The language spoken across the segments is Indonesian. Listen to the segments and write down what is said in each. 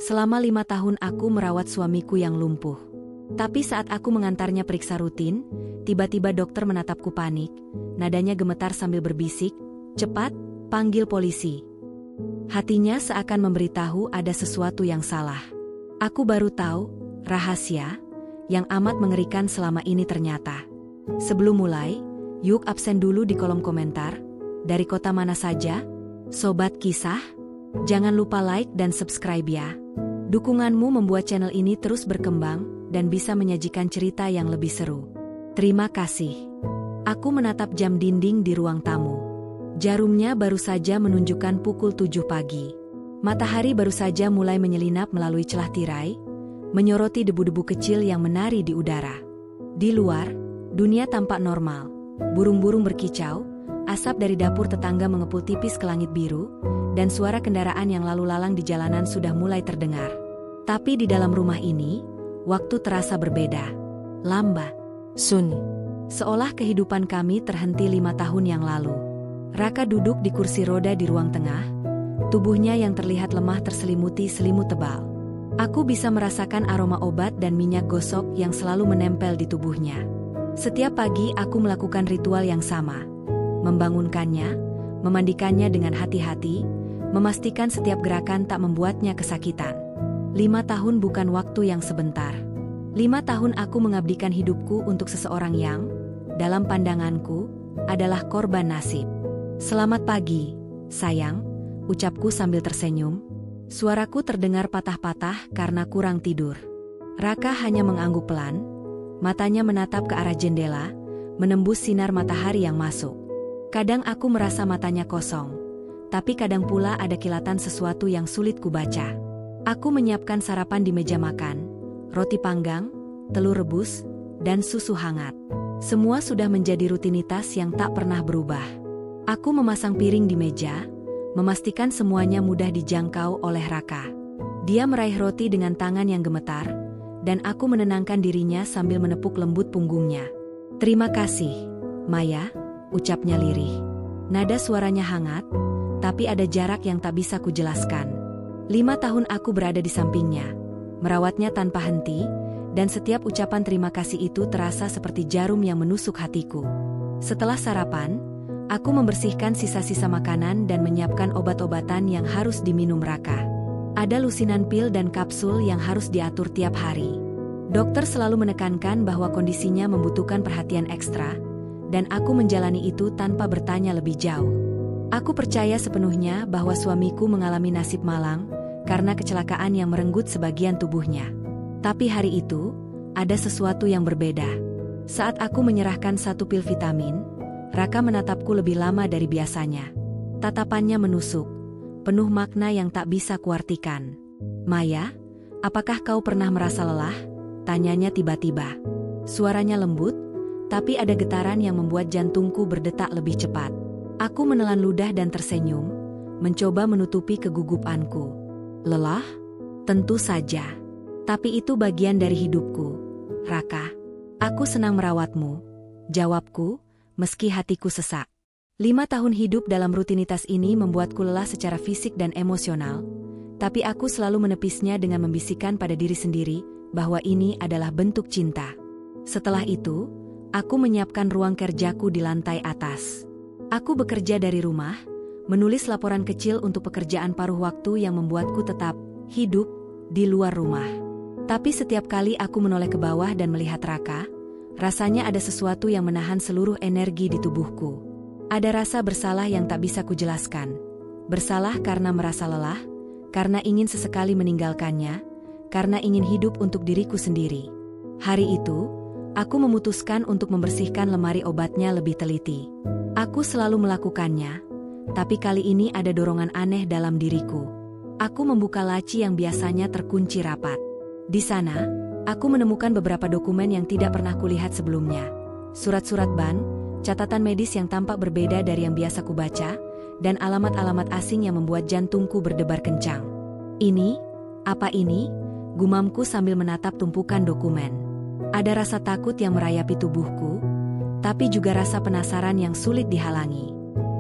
Selama 5 tahun aku merawat suamiku yang lumpuh. Tapi saat aku mengantarnya periksa rutin, tiba-tiba dokter menatapku panik. Nadanya gemetar sambil berbisik, "Cepat, panggil polisi." Hatinya seakan memberitahu ada sesuatu yang salah. Aku baru tahu, rahasia yang amat mengerikan selama ini ternyata. Sebelum mulai, yuk absen dulu di kolom komentar. Dari kota mana saja? Sobat Kisah? Jangan lupa like dan subscribe ya. Dukunganmu membuat channel ini terus berkembang dan bisa menyajikan cerita yang lebih seru. Terima kasih. Aku menatap jam dinding di ruang tamu. Jarumnya baru saja menunjukkan pukul 7 pagi. Matahari baru saja mulai menyelinap melalui celah tirai, menyoroti debu-debu kecil yang menari di udara. Di luar, dunia tampak normal. Burung-burung berkicau, asap dari dapur tetangga mengepul tipis ke langit biru, dan suara kendaraan yang lalu lalang di jalanan sudah mulai terdengar. Tapi di dalam rumah ini, waktu terasa berbeda. Lambat, sunyi. Seolah kehidupan kami terhenti 5 tahun yang lalu. Raka duduk di kursi roda di ruang tengah, tubuhnya yang terlihat lemah terselimuti selimut tebal. Aku bisa merasakan aroma obat dan minyak gosok yang selalu menempel di tubuhnya. Setiap pagi aku melakukan ritual yang sama. Membangunkannya, memandikannya dengan hati-hati, memastikan setiap gerakan tak membuatnya kesakitan. 5 tahun bukan waktu yang sebentar. 5 tahun aku mengabdikan hidupku untuk seseorang yang, dalam pandanganku, adalah korban nasib. "Selamat pagi, sayang," ucapku sambil tersenyum. Suaraku terdengar patah-patah karena kurang tidur. Raka hanya mengangguk pelan, matanya menatap ke arah jendela, menembus sinar matahari yang masuk. Kadang aku merasa matanya kosong, tapi kadang pula ada kilatan sesuatu yang sulit kubaca. Aku menyiapkan sarapan di meja makan, roti panggang, telur rebus, dan susu hangat. Semua sudah menjadi rutinitas yang tak pernah berubah. Aku memasang piring di meja, memastikan semuanya mudah dijangkau oleh Raka. Dia meraih roti dengan tangan yang gemetar, dan aku menenangkan dirinya sambil menepuk lembut punggungnya. "Terima kasih, Maya," ucapnya lirih. Nada suaranya hangat, tapi ada jarak yang tak bisa kujelaskan. 5 tahun aku berada di sampingnya, merawatnya tanpa henti, dan setiap ucapan terima kasih itu terasa seperti jarum yang menusuk hatiku. Setelah sarapan, aku membersihkan sisa-sisa makanan dan menyiapkan obat-obatan yang harus diminum Raka. Ada lusinan pil dan kapsul yang harus diatur tiap hari. Dokter selalu menekankan bahwa kondisinya membutuhkan perhatian ekstra, dan aku menjalani itu tanpa bertanya lebih jauh. Aku percaya sepenuhnya bahwa suamiku mengalami nasib malang karena kecelakaan yang merenggut sebagian tubuhnya. Tapi hari itu, ada sesuatu yang berbeda. Saat aku menyerahkan satu pil vitamin, Raka menatapku lebih lama dari biasanya. Tatapannya menusuk, penuh makna yang tak bisa kuartikan. "Maya, apakah kau pernah merasa lelah?" tanyanya tiba-tiba. Suaranya lembut, tapi ada getaran yang membuat jantungku berdetak lebih cepat. Aku menelan ludah dan tersenyum, mencoba menutupi kegugupanku. "Lelah? Tentu saja. Tapi itu bagian dari hidupku, Raka. Aku senang merawatmu," jawabku, meski hatiku sesak. 5 tahun hidup dalam rutinitas ini membuatku lelah secara fisik dan emosional, tapi aku selalu menepisnya dengan membisikkan pada diri sendiri bahwa ini adalah bentuk cinta. Setelah itu, aku menyiapkan ruang kerjaku di lantai atas. Aku bekerja dari rumah, menulis laporan kecil untuk pekerjaan paruh waktu yang membuatku tetap hidup di luar rumah. Tapi setiap kali aku menoleh ke bawah dan melihat Raka, rasanya ada sesuatu yang menahan seluruh energi di tubuhku. Ada rasa bersalah yang tak bisa kujelaskan. Bersalah karena merasa lelah, karena ingin sesekali meninggalkannya, karena ingin hidup untuk diriku sendiri. Hari itu, aku memutuskan untuk membersihkan lemari obatnya lebih teliti. Aku selalu melakukannya, tapi kali ini ada dorongan aneh dalam diriku. Aku membuka laci yang biasanya terkunci rapat. Di sana, aku menemukan beberapa dokumen yang tidak pernah kulihat sebelumnya. Surat-surat bank, catatan medis yang tampak berbeda dari yang biasa kubaca, dan alamat-alamat asing yang membuat jantungku berdebar kencang. "Ini, apa ini?" gumamku sambil menatap tumpukan dokumen. Ada rasa takut yang merayapi tubuhku, tapi juga rasa penasaran yang sulit dihalangi.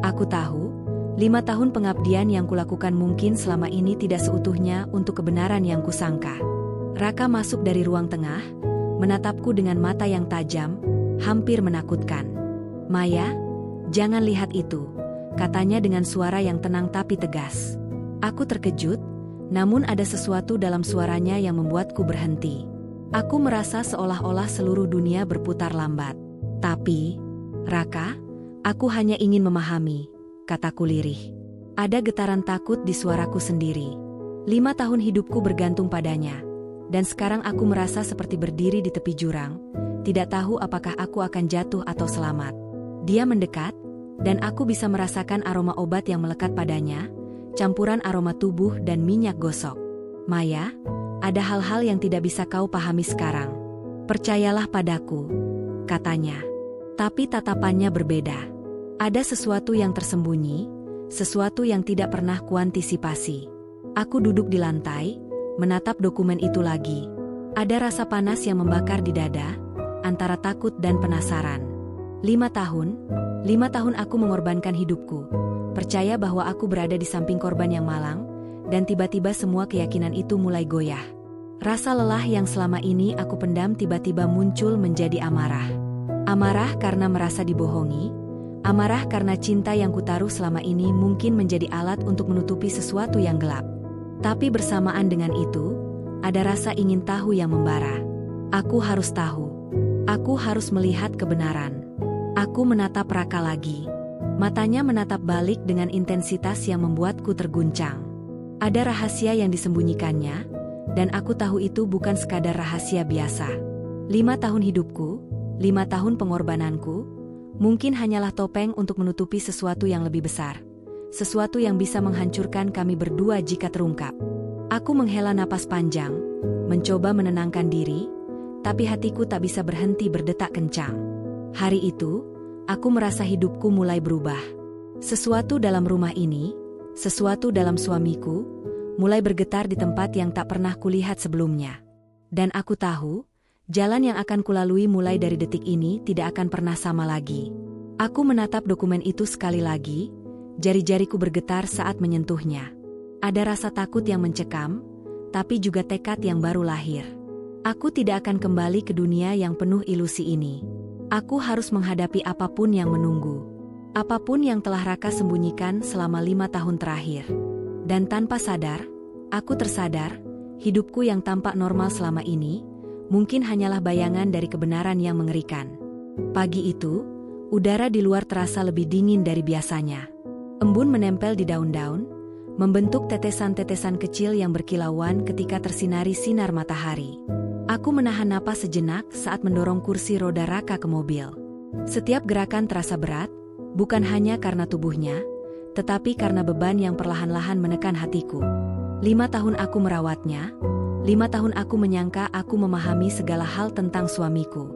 Aku tahu, 5 5 tahun pengabdian yang kulakukan mungkin selama ini tidak seutuhnya untuk kebenaran yang kusangka. Raka masuk dari ruang tengah, menatapku dengan mata yang tajam, hampir menakutkan. "Maya, jangan lihat itu," katanya dengan suara yang tenang tapi tegas. Aku terkejut, namun ada sesuatu dalam suaranya yang membuatku berhenti. Aku merasa seolah-olah seluruh dunia berputar lambat. "Tapi, Raka, aku hanya ingin memahami," kataku lirih. Ada getaran takut di suaraku sendiri. 5 tahun hidupku bergantung padanya. Dan sekarang aku merasa seperti berdiri di tepi jurang, tidak tahu apakah aku akan jatuh atau selamat. Dia mendekat, dan aku bisa merasakan aroma obat yang melekat padanya, campuran aroma tubuh dan minyak gosok. "Maya, ada hal-hal yang tidak bisa kau pahami sekarang. Percayalah padaku," katanya. Tapi tatapannya berbeda. Ada sesuatu yang tersembunyi, sesuatu yang tidak pernah kuantisipasi. Aku duduk di lantai, menatap dokumen itu lagi. Ada rasa panas yang membakar di dada, antara takut dan penasaran. 5 tahun aku mengorbankan hidupku, percaya bahwa aku berada di samping korban yang malang, dan tiba-tiba semua keyakinan itu mulai goyah. Rasa lelah yang selama ini aku pendam tiba-tiba muncul menjadi amarah. Amarah karena merasa dibohongi, amarah karena cinta yang kutaruh selama ini mungkin menjadi alat untuk menutupi sesuatu yang gelap. Tapi bersamaan dengan itu, ada rasa ingin tahu yang membara. Aku harus tahu. Aku harus melihat kebenaran. Aku menatap Raka lagi. Matanya menatap balik dengan intensitas yang membuatku terguncang. Ada rahasia yang disembunyikannya, dan aku tahu itu bukan sekadar rahasia biasa. 5 tahun hidupku, 5 tahun pengorbananku, mungkin hanyalah topeng untuk menutupi sesuatu yang lebih besar. Sesuatu yang bisa menghancurkan kami berdua jika terungkap. Aku menghela napas panjang, mencoba menenangkan diri, tapi hatiku tak bisa berhenti berdetak kencang. Hari itu, aku merasa hidupku mulai berubah. Sesuatu dalam rumah ini, sesuatu dalam suamiku, mulai bergetar di tempat yang tak pernah kulihat sebelumnya. Dan aku tahu, jalan yang akan kulalui mulai dari detik ini tidak akan pernah sama lagi. Aku menatap dokumen itu sekali lagi. Jari-jariku bergetar saat menyentuhnya. Ada rasa takut yang mencekam, tapi juga tekad yang baru lahir. Aku tidak akan kembali ke dunia yang penuh ilusi ini. Aku harus menghadapi apapun yang menunggu. Apapun yang telah Raka sembunyikan selama 5 tahun terakhir. Dan tanpa sadar, aku tersadar, hidupku yang tampak normal selama ini, mungkin hanyalah bayangan dari kebenaran yang mengerikan. Pagi itu, udara di luar terasa lebih dingin dari biasanya. Embun menempel di daun-daun, membentuk tetesan-tetesan kecil yang berkilauan ketika tersinari sinar matahari. Aku menahan napas sejenak saat mendorong kursi roda Raka ke mobil. Setiap gerakan terasa berat, bukan hanya karena tubuhnya, tetapi karena beban yang perlahan-lahan menekan hatiku. 5 tahun aku merawatnya, 5 tahun aku menyangka aku memahami segala hal tentang suamiku.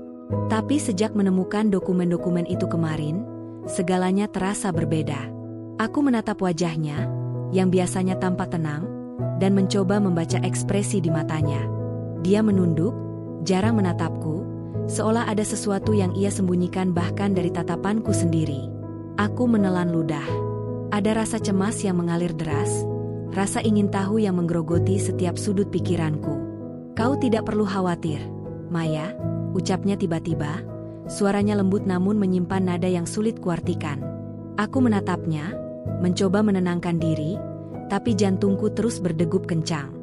Tapi sejak menemukan dokumen-dokumen itu kemarin, segalanya terasa berbeda. Aku menatap wajahnya, yang biasanya tampak tenang, dan mencoba membaca ekspresi di matanya. Dia menunduk, jarang menatapku, seolah ada sesuatu yang ia sembunyikan bahkan dari tatapanku sendiri. Aku menelan ludah. Ada rasa cemas yang mengalir deras, rasa ingin tahu yang menggerogoti setiap sudut pikiranku. "Kau tidak perlu khawatir, Maya," ucapnya tiba-tiba, suaranya lembut namun menyimpan nada yang sulit kuartikan. Aku menatapnya, mencoba menenangkan diri, tapi jantungku terus berdegup kencang.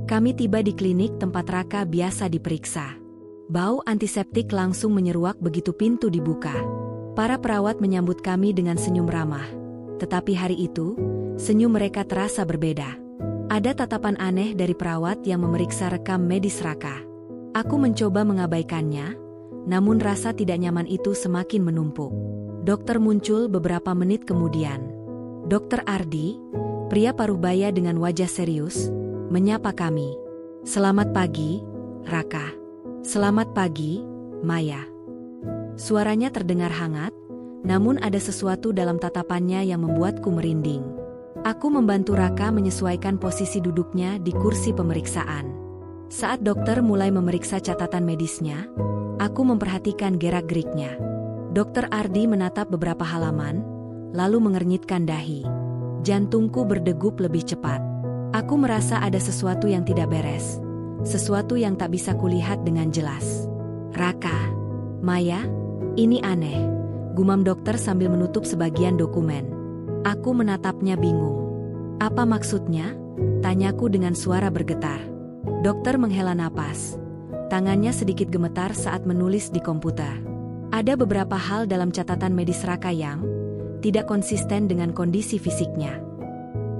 Kami tiba di klinik tempat Raka biasa diperiksa. Bau antiseptik langsung menyeruak begitu pintu dibuka. Para perawat menyambut kami dengan senyum ramah. Tetapi hari itu, senyum mereka terasa berbeda. Ada tatapan aneh dari perawat yang memeriksa rekam medis Raka. Aku mencoba mengabaikannya, namun rasa tidak nyaman itu semakin menumpuk. Dokter muncul beberapa menit kemudian. Dokter Ardi, pria paruh-baya dengan wajah serius, menyapa kami. "Selamat pagi, Raka." "Selamat pagi, Maya." Suaranya terdengar hangat, namun ada sesuatu dalam tatapannya yang membuatku merinding. Aku membantu Raka menyesuaikan posisi duduknya di kursi pemeriksaan. Saat dokter mulai memeriksa catatan medisnya, aku memperhatikan gerak-geriknya. Dokter Ardi menatap beberapa halaman, lalu mengernyitkan dahi. Jantungku berdegup lebih cepat. Aku merasa ada sesuatu yang tidak beres. Sesuatu yang tak bisa kulihat dengan jelas. Raka, Maya, ini aneh, gumam dokter sambil menutup sebagian dokumen. Aku menatapnya bingung. Apa maksudnya? Tanyaku dengan suara bergetar. Dokter menghela napas. Tangannya sedikit gemetar saat menulis di komputer. Ada beberapa hal dalam catatan medis Raka yang tidak konsisten dengan kondisi fisiknya.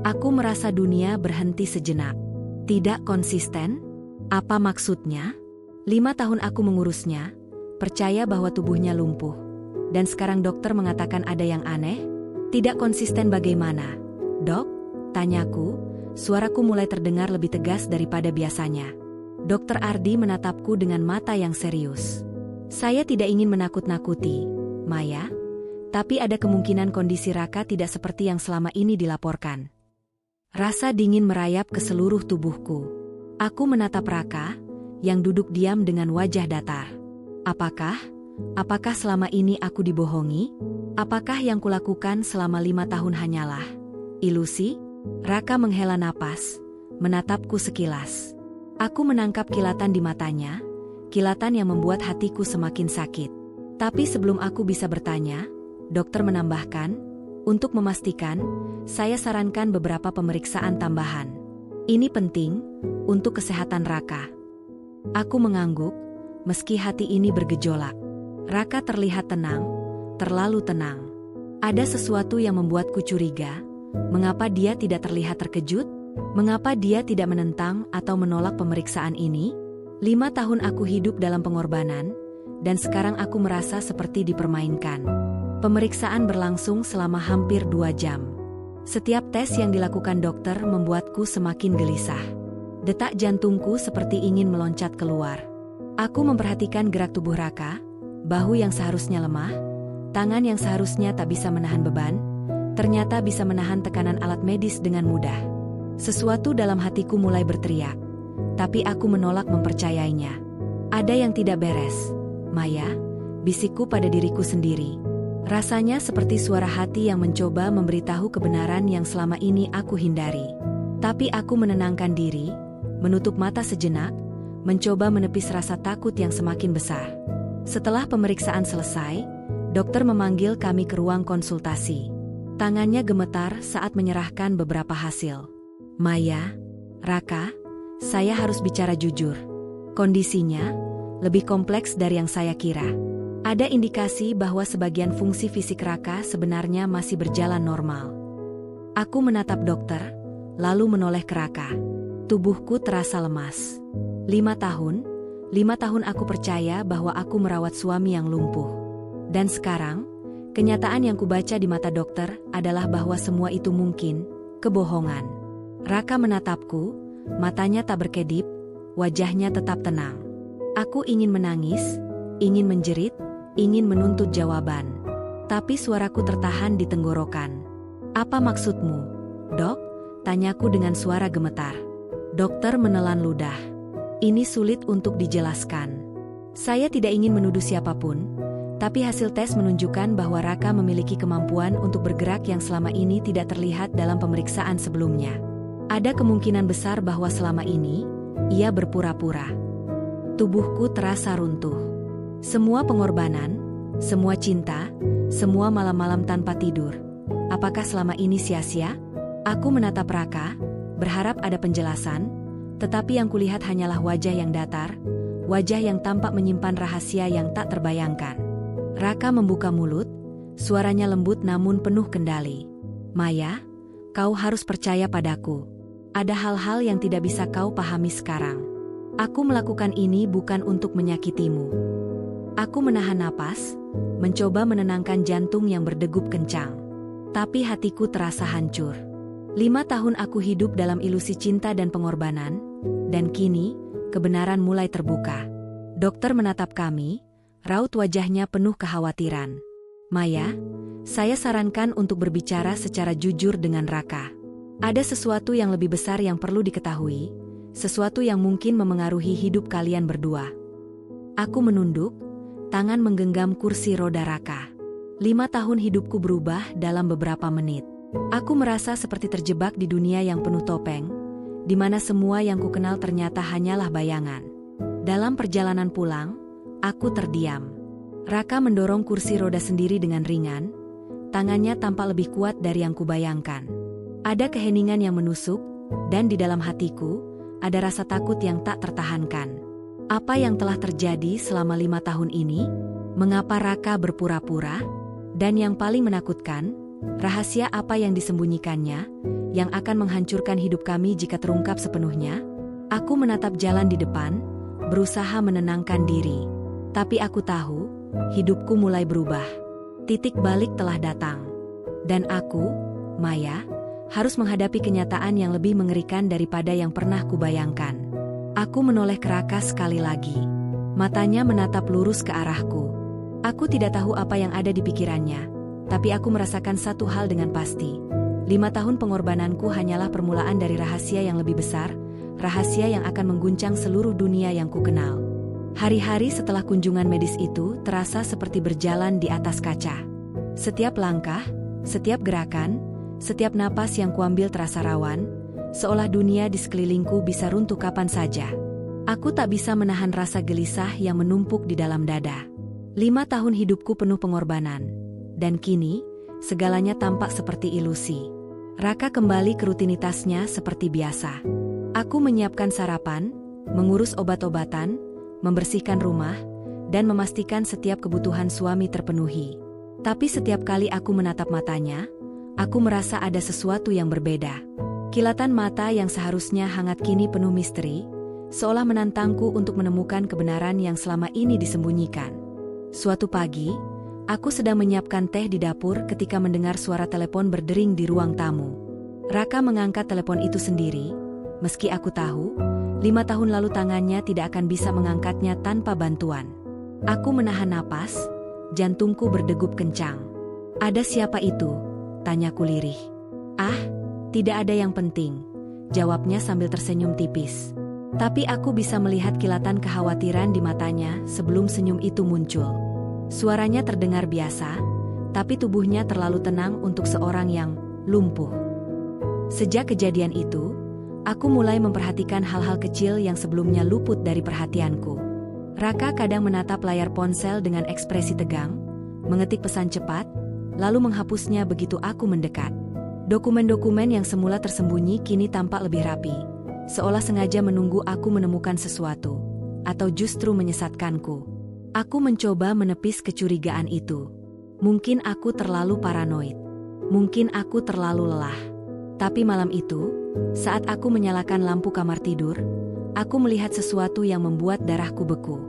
Aku merasa dunia berhenti sejenak. Tidak konsisten? Apa maksudnya? 5 tahun aku mengurusnya, percaya bahwa tubuhnya lumpuh. Dan sekarang dokter mengatakan ada yang aneh? Tidak konsisten bagaimana? Dok? Tanyaku, suaraku mulai terdengar lebih tegas daripada biasanya. Dokter Ardi menatapku dengan mata yang serius. Saya tidak ingin menakut-nakuti, Maya. Tapi ada kemungkinan kondisi Raka tidak seperti yang selama ini dilaporkan. Rasa dingin merayap ke seluruh tubuhku. Aku menatap Raka, yang duduk diam dengan wajah datar. Apakah selama ini aku dibohongi? Apakah yang kulakukan selama 5 tahun hanyalah ilusi? Raka menghela napas, menatapku sekilas. Aku menangkap kilatan di matanya, kilatan yang membuat hatiku semakin sakit. Tapi sebelum aku bisa bertanya, dokter menambahkan, untuk memastikan, saya sarankan beberapa pemeriksaan tambahan. Ini penting untuk kesehatan Raka. Aku mengangguk, meski hati ini bergejolak. Raka terlihat tenang, terlalu tenang. Ada sesuatu yang membuatku curiga. Mengapa dia tidak terlihat terkejut? Mengapa dia tidak menentang atau menolak pemeriksaan ini? 5 tahun aku hidup dalam pengorbanan, dan sekarang aku merasa seperti dipermainkan. Pemeriksaan berlangsung selama hampir 2 jam. Setiap tes yang dilakukan dokter membuatku semakin gelisah. Detak jantungku seperti ingin meloncat keluar. Aku memperhatikan gerak tubuh Raka, bahu yang seharusnya lemah, tangan yang seharusnya tak bisa menahan beban, ternyata bisa menahan tekanan alat medis dengan mudah. Sesuatu dalam hatiku mulai berteriak, tapi aku menolak mempercayainya. Ada yang tidak beres, Maya, bisikku pada diriku sendiri. Rasanya seperti suara hati yang mencoba memberitahu kebenaran yang selama ini aku hindari. Tapi aku menenangkan diri, menutup mata sejenak, mencoba menepis rasa takut yang semakin besar. Setelah pemeriksaan selesai, dokter memanggil kami ke ruang konsultasi. Tangannya gemetar saat menyerahkan beberapa hasil. Maya, Raka, saya harus bicara jujur. Kondisinya lebih kompleks dari yang saya kira. Ada indikasi bahwa sebagian fungsi fisik Raka sebenarnya masih berjalan normal. Aku menatap dokter, lalu menoleh ke Raka. Tubuhku terasa lemas. 5 tahun aku percaya bahwa aku merawat suami yang lumpuh. Dan sekarang, kenyataan yang kubaca di mata dokter adalah bahwa semua itu mungkin kebohongan. Raka menatapku, matanya tak berkedip, wajahnya tetap tenang. Aku ingin menangis, ingin menjerit, ingin menuntut jawaban. Tapi suaraku tertahan di tenggorokan. Apa maksudmu, Dok? Tanyaku dengan suara gemetar. Dokter menelan ludah. Ini sulit untuk dijelaskan. Saya tidak ingin menuduh siapapun, tapi hasil tes menunjukkan bahwa Raka memiliki kemampuan untuk bergerak yang selama ini tidak terlihat dalam pemeriksaan sebelumnya. Ada kemungkinan besar bahwa selama ini, ia berpura-pura. Tubuhku terasa runtuh. Semua pengorbanan, semua cinta, semua malam-malam tanpa tidur. Apakah selama ini sia-sia? Aku menatap Raka, berharap ada penjelasan, tetapi yang kulihat hanyalah wajah yang datar, wajah yang tampak menyimpan rahasia yang tak terbayangkan. Raka membuka mulut, suaranya lembut namun penuh kendali. Maya, kau harus percaya padaku. Ada hal-hal yang tidak bisa kau pahami sekarang. Aku melakukan ini bukan untuk menyakitimu. Aku menahan napas, mencoba menenangkan jantung yang berdegup kencang. Tapi hatiku terasa hancur. 5 tahun aku hidup dalam ilusi cinta dan pengorbanan, dan kini, kebenaran mulai terbuka. Dokter menatap kami, raut wajahnya penuh kekhawatiran. Maya, saya sarankan untuk berbicara secara jujur dengan Raka. Ada sesuatu yang lebih besar yang perlu diketahui, sesuatu yang mungkin memengaruhi hidup kalian berdua. Aku menunduk, tangan menggenggam kursi roda Raka. 5 tahun hidupku berubah dalam beberapa menit. Aku merasa seperti terjebak di dunia yang penuh topeng, di mana semua yang kukenal ternyata hanyalah bayangan. Dalam perjalanan pulang, aku terdiam. Raka mendorong kursi roda sendiri dengan ringan, tangannya tampak lebih kuat dari yang kubayangkan. Ada keheningan yang menusuk, dan di dalam hatiku, ada rasa takut yang tak tertahankan. Apa yang telah terjadi selama 5 tahun ini? Mengapa Raka berpura-pura? Dan yang paling menakutkan, rahasia apa yang disembunyikannya, yang akan menghancurkan hidup kami jika terungkap sepenuhnya? Aku menatap jalan di depan, berusaha menenangkan diri. Tapi aku tahu, hidupku mulai berubah. Titik balik telah datang. Dan aku, Maya, harus menghadapi kenyataan yang lebih mengerikan daripada yang pernah kubayangkan. Aku menoleh ke Raka sekali lagi. Matanya menatap lurus ke arahku. Aku tidak tahu apa yang ada di pikirannya, tapi aku merasakan satu hal dengan pasti. 5 tahun pengorbananku hanyalah permulaan dari rahasia yang lebih besar, rahasia yang akan mengguncang seluruh dunia yang kukenal. Hari-hari setelah kunjungan medis itu terasa seperti berjalan di atas kaca. Setiap langkah, setiap gerakan, setiap napas yang kuambil terasa rawan, seolah dunia di sekelilingku bisa runtuh kapan saja. Aku tak bisa menahan rasa gelisah yang menumpuk di dalam dada. 5 tahun hidupku penuh pengorbanan. Dan kini, segalanya tampak seperti ilusi. Raka kembali ke rutinitasnya seperti biasa. Aku menyiapkan sarapan, mengurus obat-obatan, membersihkan rumah, dan memastikan setiap kebutuhan suami terpenuhi. Tapi setiap kali aku menatap matanya, aku merasa ada sesuatu yang berbeda. Kilatan mata yang seharusnya hangat kini penuh misteri, seolah menantangku untuk menemukan kebenaran yang selama ini disembunyikan. Suatu pagi, aku sedang menyiapkan teh di dapur ketika mendengar suara telepon berdering di ruang tamu. Raka mengangkat telepon itu sendiri, meski aku tahu, 5 tahun lalu tangannya tidak akan bisa mengangkatnya tanpa bantuan. Aku menahan napas, jantungku berdegup kencang. "Ada siapa itu?" tanyaku lirih. "Ah, tidak ada yang penting," jawabnya sambil tersenyum tipis. Tapi aku bisa melihat kilatan kekhawatiran di matanya sebelum senyum itu muncul. Suaranya terdengar biasa, tapi tubuhnya terlalu tenang untuk seorang yang lumpuh. Sejak kejadian itu, aku mulai memperhatikan hal-hal kecil yang sebelumnya luput dari perhatianku. Raka kadang menatap layar ponsel dengan ekspresi tegang, mengetik pesan cepat, lalu menghapusnya begitu aku mendekat. Dokumen-dokumen yang semula tersembunyi kini tampak lebih rapi, seolah sengaja menunggu aku menemukan sesuatu, atau justru menyesatkanku. Aku mencoba menepis kecurigaan itu. Mungkin aku terlalu paranoid. Mungkin aku terlalu lelah. Tapi malam itu, saat aku menyalakan lampu kamar tidur, aku melihat sesuatu yang membuat darahku beku.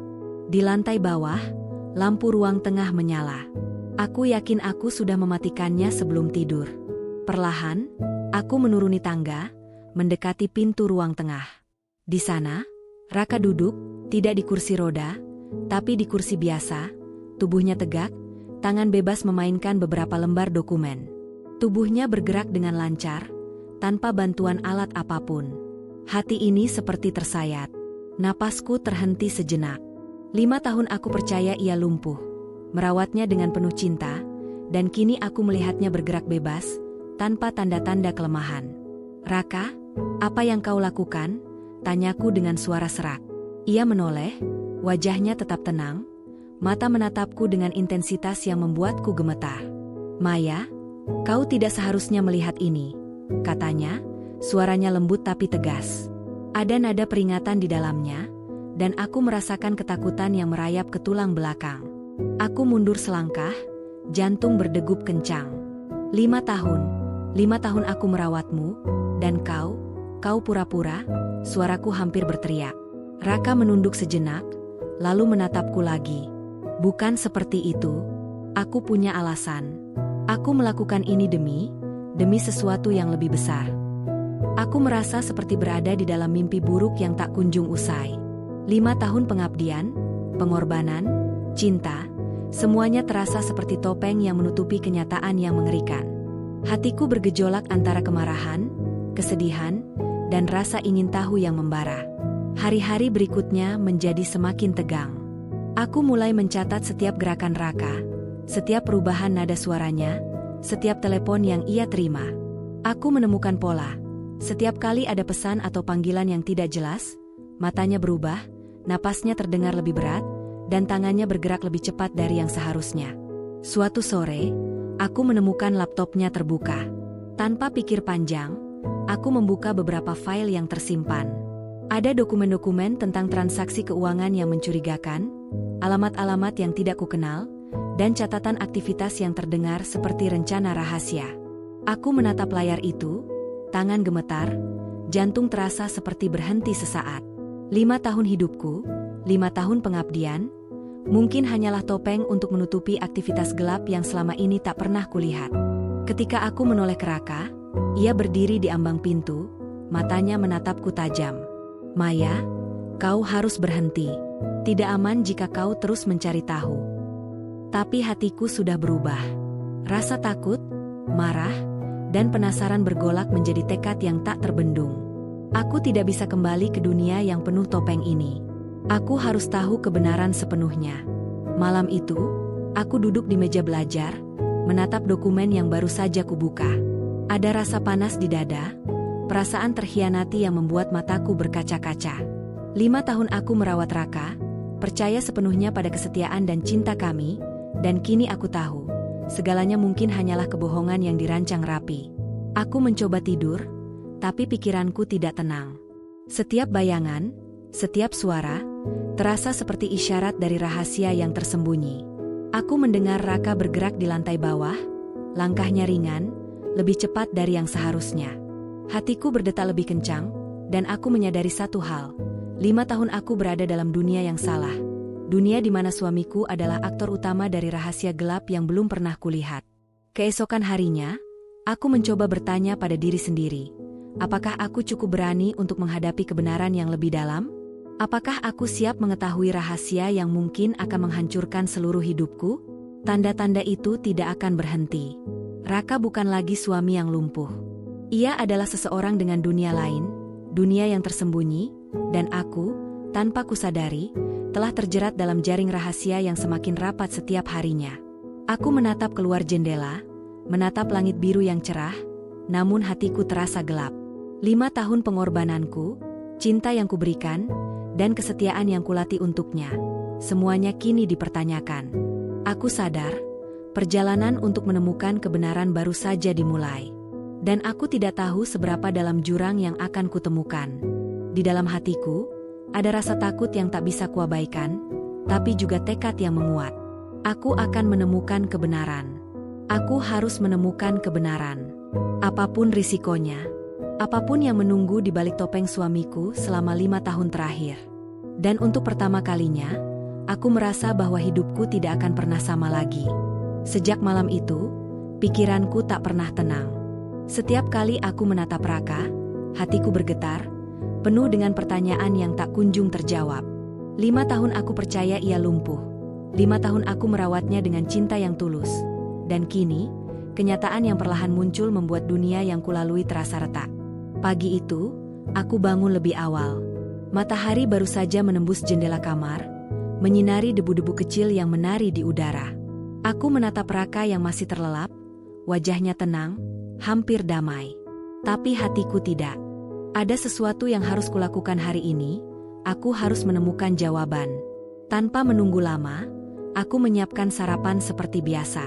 Di lantai bawah, lampu ruang tengah menyala. Aku yakin aku sudah mematikannya sebelum tidur. Perlahan, aku menuruni tangga, mendekati pintu ruang tengah. Di sana, Raka duduk, tidak di kursi roda, tapi di kursi biasa, tubuhnya tegak, tangan bebas memainkan beberapa lembar dokumen. Tubuhnya bergerak dengan lancar, tanpa bantuan alat apapun. Hati ini seperti tersayat. Napasku terhenti sejenak. 5 tahun aku percaya ia lumpuh, merawatnya dengan penuh cinta, dan kini aku melihatnya bergerak bebas, tanpa tanda-tanda kelemahan. "Raka, apa yang kau lakukan?" tanyaku dengan suara serak. Ia menoleh, wajahnya tetap tenang, mata menatapku dengan intensitas yang membuatku gemetar. "Maya, kau tidak seharusnya melihat ini," katanya, suaranya lembut tapi tegas. Ada nada peringatan di dalamnya, dan aku merasakan ketakutan yang merayap ke tulang belakang. Aku mundur selangkah, jantung berdegup kencang. 5 tahun aku merawatmu, dan kau pura-pura," suaraku hampir berteriak. Raka menunduk sejenak, lalu menatapku lagi. "Bukan seperti itu. Aku punya alasan. Aku melakukan ini demi sesuatu yang lebih besar." Aku merasa seperti berada di dalam mimpi buruk yang tak kunjung usai. 5 tahun pengabdian, pengorbanan, cinta, semuanya terasa seperti topeng yang menutupi kenyataan yang mengerikan. Hatiku bergejolak antara kemarahan, kesedihan, dan rasa ingin tahu yang membara. Hari-hari berikutnya menjadi semakin tegang. Aku mulai mencatat setiap gerakan Raka, setiap perubahan nada suaranya, setiap telepon yang ia terima. Aku menemukan pola. Setiap kali ada pesan atau panggilan yang tidak jelas, matanya berubah, napasnya terdengar lebih berat, dan tangannya bergerak lebih cepat dari yang seharusnya. Suatu sore, aku menemukan laptopnya terbuka. Tanpa pikir panjang, aku membuka beberapa file yang tersimpan. Ada dokumen-dokumen tentang transaksi keuangan yang mencurigakan, alamat-alamat yang tidak kukenal, dan catatan aktivitas yang terdengar seperti rencana rahasia. Aku menatap layar itu, tangan gemetar, jantung terasa seperti berhenti sesaat. 5 tahun hidupku, 5 tahun pengabdian, mungkin hanyalah topeng untuk menutupi aktivitas gelap yang selama ini tak pernah kulihat. Ketika aku menoleh ke Raka, ia berdiri di ambang pintu, matanya menatapku tajam. Maya, kau harus berhenti. Tidak aman jika kau terus mencari tahu. Tapi hatiku sudah berubah. Rasa takut, marah, dan penasaran bergolak menjadi tekad yang tak terbendung. Aku tidak bisa kembali ke dunia yang penuh topeng ini. Aku harus tahu kebenaran sepenuhnya. Malam itu, aku duduk di meja belajar, menatap dokumen yang baru saja kubuka. Ada rasa panas di dada, perasaan terhianati yang membuat mataku berkaca-kaca. 5 tahun aku merawat Raka, percaya sepenuhnya pada kesetiaan dan cinta kami, dan kini aku tahu, segalanya mungkin hanyalah kebohongan yang dirancang rapi. Aku mencoba tidur, tapi pikiranku tidak tenang. Setiap bayangan, setiap suara, terasa seperti isyarat dari rahasia yang tersembunyi. Aku mendengar Raka bergerak di lantai bawah, langkahnya ringan, lebih cepat dari yang seharusnya. Hatiku berdetak lebih kencang, dan aku menyadari satu hal. 5 tahun aku berada dalam dunia yang salah. Dunia di mana suamiku adalah aktor utama dari rahasia gelap yang belum pernah kulihat. Keesokan harinya, aku mencoba bertanya pada diri sendiri. Apakah aku cukup berani untuk menghadapi kebenaran yang lebih dalam? Apakah aku siap mengetahui rahasia yang mungkin akan menghancurkan seluruh hidupku? Tanda-tanda itu tidak akan berhenti. Raka bukan lagi suami yang lumpuh. Ia adalah seseorang dengan dunia lain, dunia yang tersembunyi, dan aku, tanpa kusadari, telah terjerat dalam jaring rahasia yang semakin rapat setiap harinya. Aku menatap keluar jendela, menatap langit biru yang cerah, namun hatiku terasa gelap. 5 tahun pengorbananku, cinta yang kuberikan, dan kesetiaan yang kulatih untuknya, semuanya kini dipertanyakan. Aku sadar, perjalanan untuk menemukan kebenaran baru saja dimulai. Dan aku tidak tahu seberapa dalam jurang yang akan kutemukan. Di dalam hatiku, ada rasa takut yang tak bisa kuabaikan, tapi juga tekad yang menguat. Aku akan menemukan kebenaran. Aku harus menemukan kebenaran. Apapun risikonya, apapun yang menunggu di balik topeng suamiku selama 5 tahun terakhir. Dan untuk pertama kalinya, aku merasa bahwa hidupku tidak akan pernah sama lagi. Sejak malam itu, pikiranku tak pernah tenang. Setiap kali aku menatap Raka, hatiku bergetar, penuh dengan pertanyaan yang tak kunjung terjawab. 5 tahun aku percaya ia lumpuh. 5 tahun aku merawatnya dengan cinta yang tulus. Dan kini, kenyataan yang perlahan muncul membuat dunia yang kulalui terasa retak. Pagi itu, aku bangun lebih awal. Matahari baru saja menembus jendela kamar, menyinari debu-debu kecil yang menari di udara. Aku menatap Raka yang masih terlelap, wajahnya tenang, hampir damai. Tapi hatiku tidak. Ada sesuatu yang harus kulakukan hari ini, aku harus menemukan jawaban. Tanpa menunggu lama, aku menyiapkan sarapan seperti biasa.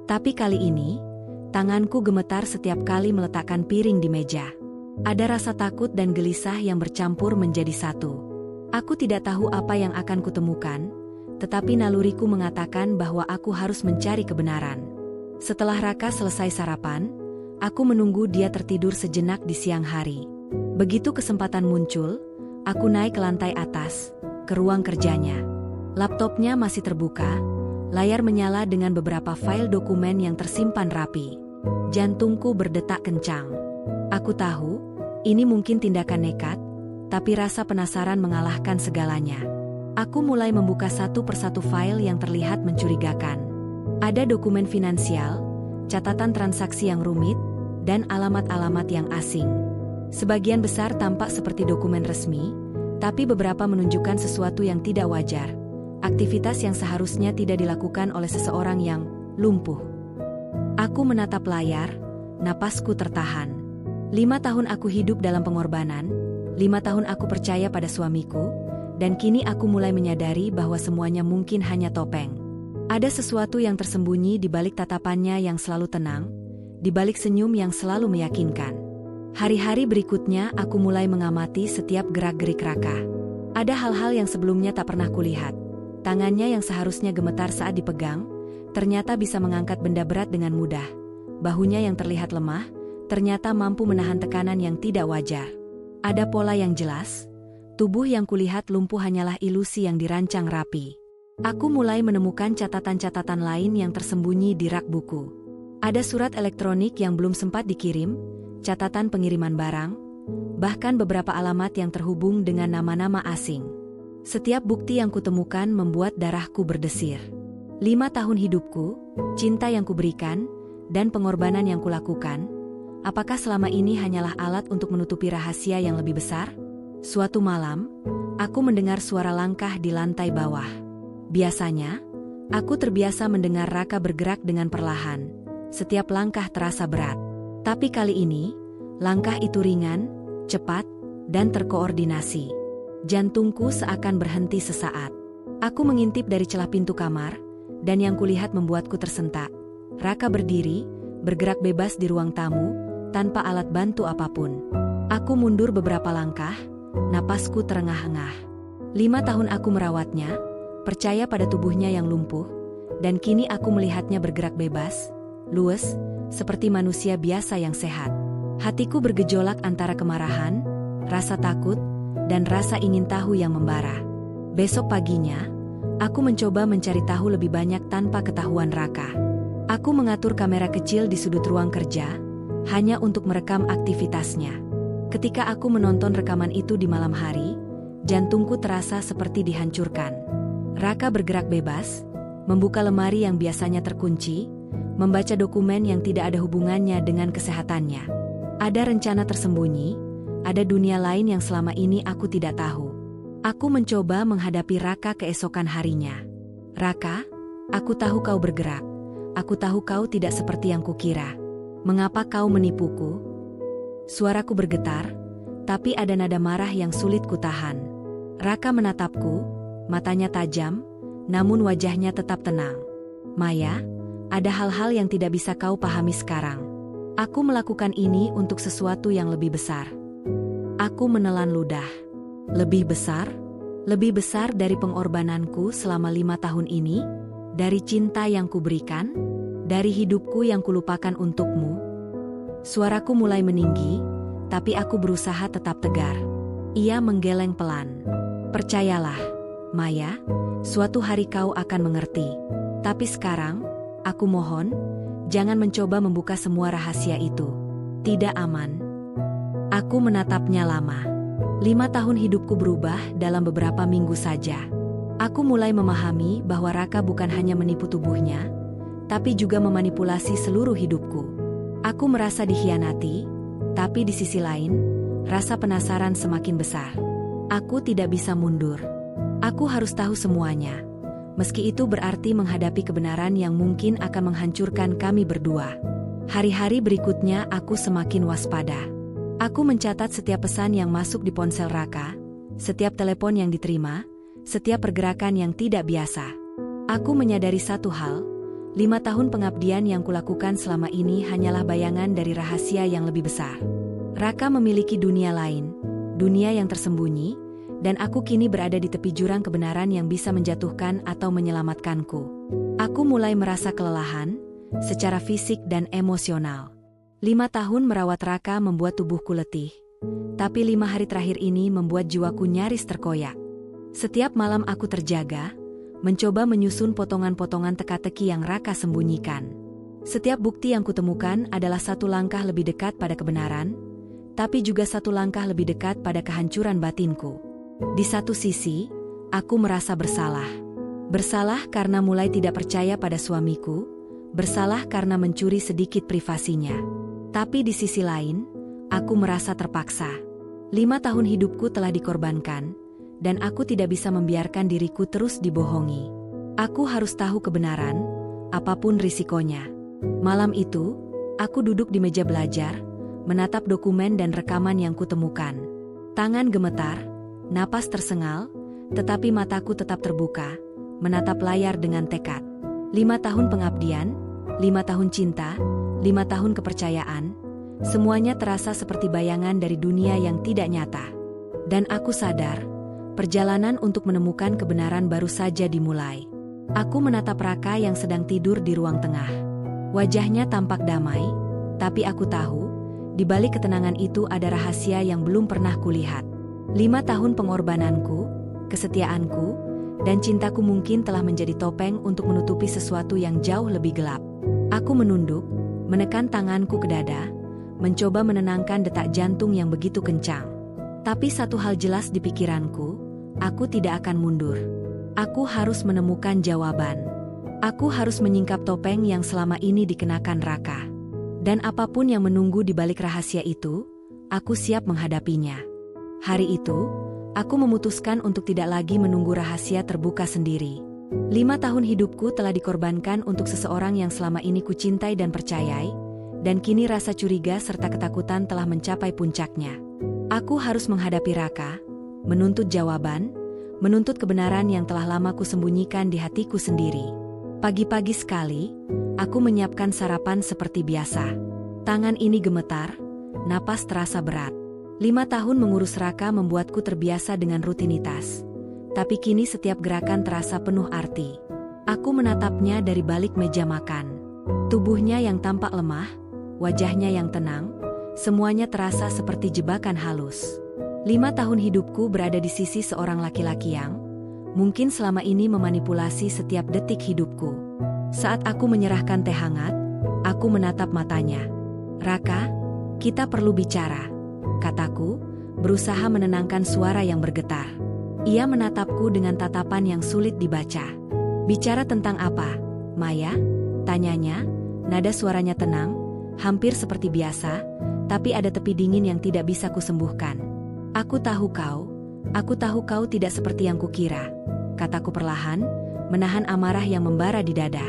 Tapi kali ini, tanganku gemetar setiap kali meletakkan piring di meja. Ada rasa takut dan gelisah yang bercampur menjadi satu. Aku tidak tahu apa yang akan kutemukan, tetapi naluriku mengatakan bahwa aku harus mencari kebenaran. Setelah Raka selesai sarapan, aku menunggu dia tertidur sejenak di siang hari. Begitu kesempatan muncul, aku naik ke lantai atas, ke ruang kerjanya. Laptopnya masih terbuka, layar menyala dengan beberapa file dokumen yang tersimpan rapi. Jantungku berdetak kencang. Aku tahu, ini mungkin tindakan nekat, tapi rasa penasaran mengalahkan segalanya. Aku mulai membuka satu persatu file yang terlihat mencurigakan. Ada dokumen finansial, catatan transaksi yang rumit, dan alamat-alamat yang asing. Sebagian besar tampak seperti dokumen resmi, tapi beberapa menunjukkan sesuatu yang tidak wajar. Aktivitas yang seharusnya tidak dilakukan oleh seseorang yang lumpuh. Aku menatap layar, napasku tertahan. 5 tahun aku hidup dalam pengorbanan, 5 tahun aku percaya pada suamiku, dan kini aku mulai menyadari bahwa semuanya mungkin hanya topeng. Ada sesuatu yang tersembunyi di balik tatapannya yang selalu tenang, di balik senyum yang selalu meyakinkan. Hari-hari berikutnya aku mulai mengamati setiap gerak-gerik Raka. Ada hal-hal yang sebelumnya tak pernah kulihat. Tangannya yang seharusnya gemetar saat dipegang, ternyata bisa mengangkat benda berat dengan mudah. Bahunya yang terlihat lemah, ternyata mampu menahan tekanan yang tidak wajar. Ada pola yang jelas, tubuh yang kulihat lumpuh hanyalah ilusi yang dirancang rapi. Aku mulai menemukan catatan-catatan lain yang tersembunyi di rak buku. Ada surat elektronik yang belum sempat dikirim, catatan pengiriman barang, bahkan beberapa alamat yang terhubung dengan nama-nama asing. Setiap bukti yang kutemukan membuat darahku berdesir. 5 tahun hidupku, cinta yang kuberikan, dan pengorbanan yang kulakukan, apakah selama ini hanyalah alat untuk menutupi rahasia yang lebih besar? Suatu malam, aku mendengar suara langkah di lantai bawah. Biasanya, aku terbiasa mendengar Raka bergerak dengan perlahan. Setiap langkah terasa berat. Tapi kali ini, langkah itu ringan, cepat, dan terkoordinasi. Jantungku seakan berhenti sesaat. Aku mengintip dari celah pintu kamar, dan yang kulihat membuatku tersentak. Raka berdiri, bergerak bebas di ruang tamu, tanpa alat bantu apapun. Aku mundur beberapa langkah, napasku terengah-engah. 5 tahun aku merawatnya, percaya pada tubuhnya yang lumpuh, dan kini aku melihatnya bergerak bebas, luwes, seperti manusia biasa yang sehat. Hatiku bergejolak antara kemarahan, rasa takut, dan rasa ingin tahu yang membara. Besok paginya, aku mencoba mencari tahu lebih banyak tanpa ketahuan Raka. Aku mengatur kamera kecil di sudut ruang kerja, hanya untuk merekam aktivitasnya. Ketika aku menonton rekaman itu di malam hari, jantungku terasa seperti dihancurkan. Raka bergerak bebas, membuka lemari yang biasanya terkunci, membaca dokumen yang tidak ada hubungannya dengan kesehatannya. Ada rencana tersembunyi, ada dunia lain yang selama ini aku tidak tahu. Aku mencoba menghadapi Raka keesokan harinya. Raka, aku tahu kau bergerak. Aku tahu kau tidak seperti yang kukira. Mengapa kau menipuku? Suaraku bergetar, tapi ada nada marah yang sulit kutahan. Raka menatapku, matanya tajam, namun wajahnya tetap tenang. Maya, ada hal-hal yang tidak bisa kau pahami sekarang. Aku melakukan ini untuk sesuatu yang lebih besar. Aku menelan ludah. Lebih besar? Lebih besar dari pengorbananku selama 5 tahun ini? Dari cinta yang kuberikan? Dari hidupku yang kulupakan untukmu? Suaraku mulai meninggi, tapi aku berusaha tetap tegar. Ia menggeleng pelan. Percayalah, Maya, suatu hari kau akan mengerti. Tapi sekarang, aku mohon, jangan mencoba membuka semua rahasia itu. Tidak aman. Aku menatapnya lama. 5 tahun hidupku berubah dalam beberapa minggu saja. Aku mulai memahami bahwa Raka bukan hanya menipu tubuhnya, tapi juga memanipulasi seluruh hidupku. Aku merasa dikhianati, tapi di sisi lain, rasa penasaran semakin besar. Aku tidak bisa mundur. Aku harus tahu semuanya. Meski itu berarti menghadapi kebenaran yang mungkin akan menghancurkan kami berdua. Hari-hari berikutnya aku semakin waspada. Aku mencatat setiap pesan yang masuk di ponsel Raka, setiap telepon yang diterima, setiap pergerakan yang tidak biasa. Aku menyadari satu hal, 5 tahun pengabdian yang kulakukan selama ini hanyalah bayangan dari rahasia yang lebih besar. Raka memiliki dunia lain, dunia yang tersembunyi, dan aku kini berada di tepi jurang kebenaran yang bisa menjatuhkan atau menyelamatkanku. Aku mulai merasa kelelahan, secara fisik dan emosional. 5 tahun merawat Raka membuat tubuhku letih, tapi 5 hari terakhir ini membuat jiwaku nyaris terkoyak. Setiap malam aku terjaga, mencoba menyusun potongan-potongan teka-teki yang Raka sembunyikan. Setiap bukti yang kutemukan adalah satu langkah lebih dekat pada kebenaran, tapi juga satu langkah lebih dekat pada kehancuran batinku. Di satu sisi, aku merasa bersalah. Bersalah karena mulai tidak percaya pada suamiku, bersalah karena mencuri sedikit privasinya. Tapi di sisi lain, aku merasa terpaksa. 5 tahun hidupku telah dikorbankan, dan aku tidak bisa membiarkan diriku terus dibohongi. Aku harus tahu kebenaran, apapun risikonya. Malam itu, aku duduk di meja belajar, menatap dokumen dan rekaman yang kutemukan. Tangan gemetar, napas tersengal, tetapi mataku tetap terbuka, menatap layar dengan tekad. 5 tahun pengabdian, 5 tahun cinta, 5 tahun kepercayaan, semuanya terasa seperti bayangan dari dunia yang tidak nyata. Dan aku sadar, perjalanan untuk menemukan kebenaran baru saja dimulai. Aku menatap Raka yang sedang tidur di ruang tengah. Wajahnya tampak damai, tapi aku tahu, di balik ketenangan itu ada rahasia yang belum pernah kulihat. 5 tahun pengorbananku, kesetiaanku, dan cintaku mungkin telah menjadi topeng untuk menutupi sesuatu yang jauh lebih gelap. Aku menunduk, menekan tanganku ke dada, mencoba menenangkan detak jantung yang begitu kencang. Tapi satu hal jelas di pikiranku, aku tidak akan mundur. Aku harus menemukan jawaban. Aku harus menyingkap topeng yang selama ini dikenakan Raka. Dan apapun yang menunggu di balik rahasia itu, aku siap menghadapinya. Hari itu, aku memutuskan untuk tidak lagi menunggu rahasia terbuka sendiri. 5 tahun hidupku telah dikorbankan untuk seseorang yang selama ini kucintai dan percayai, dan kini rasa curiga serta ketakutan telah mencapai puncaknya. Aku harus menghadapi Raka, menuntut jawaban, menuntut kebenaran yang telah lama kusembunyikan di hatiku sendiri. Pagi-pagi sekali, aku menyiapkan sarapan seperti biasa. Tangan ini gemetar, napas terasa berat. 5 tahun mengurus Raka membuatku terbiasa dengan rutinitas. Tapi kini setiap gerakan terasa penuh arti. Aku menatapnya dari balik meja makan. Tubuhnya yang tampak lemah, wajahnya yang tenang, semuanya terasa seperti jebakan halus. 5 tahun hidupku berada di sisi seorang laki-laki yang mungkin selama ini memanipulasi setiap detik hidupku. Saat aku menyerahkan teh hangat, aku menatap matanya. "Raka, kita perlu bicara," kataku, berusaha menenangkan suara yang bergetar. Ia menatapku dengan tatapan yang sulit dibaca. "Bicara tentang apa, Maya?" tanyanya, nada suaranya tenang, hampir seperti biasa, tapi ada tepi dingin yang tidak bisa kusembuhkan. Aku tahu kau tidak seperti yang kukira," kataku perlahan, menahan amarah yang membara di dada.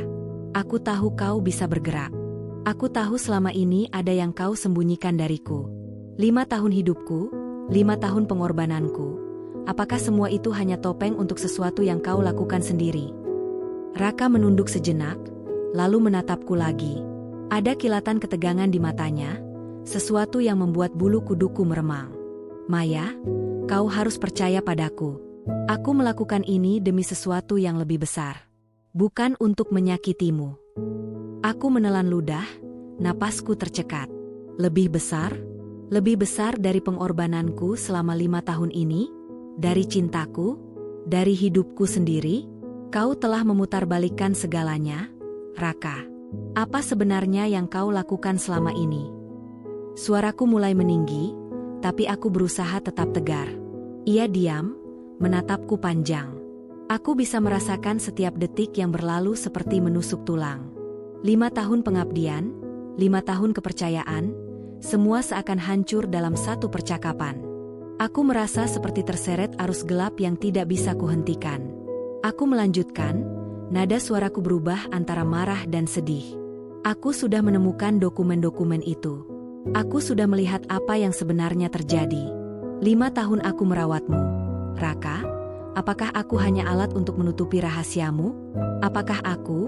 "Aku tahu kau bisa bergerak. Aku tahu selama ini ada yang kau sembunyikan dariku. 5 tahun hidupku, 5 tahun pengorbananku. Apakah semua itu hanya topeng untuk sesuatu yang kau lakukan sendiri?" Raka menunduk sejenak, lalu menatapku lagi. Ada kilatan ketegangan di matanya, sesuatu yang membuat bulu kuduku meremang. "Maya, kau harus percaya padaku. Aku melakukan ini demi sesuatu yang lebih besar. Bukan untuk menyakitimu." Aku menelan ludah, napasku tercekat. Lebih besar? Lebih besar dari pengorbananku selama 5 tahun ini? Dari cintaku? Dari hidupku sendiri? Kau telah memutarbalikkan segalanya, Raka. Apa sebenarnya yang kau lakukan selama ini? Suaraku mulai meninggi, tapi aku berusaha tetap tegar. Ia diam, menatapku panjang. Aku bisa merasakan setiap detik yang berlalu seperti menusuk tulang. 5 tahun pengabdian, 5 tahun kepercayaan, semua seakan hancur dalam satu percakapan. Aku merasa seperti terseret arus gelap yang tidak bisa kuhentikan. Aku melanjutkan, nada suaraku berubah antara marah dan sedih. Aku sudah menemukan dokumen-dokumen itu. Aku sudah melihat apa yang sebenarnya terjadi. 5 tahun aku merawatmu, Raka. Apakah aku hanya alat untuk menutupi rahasiamu? Apakah aku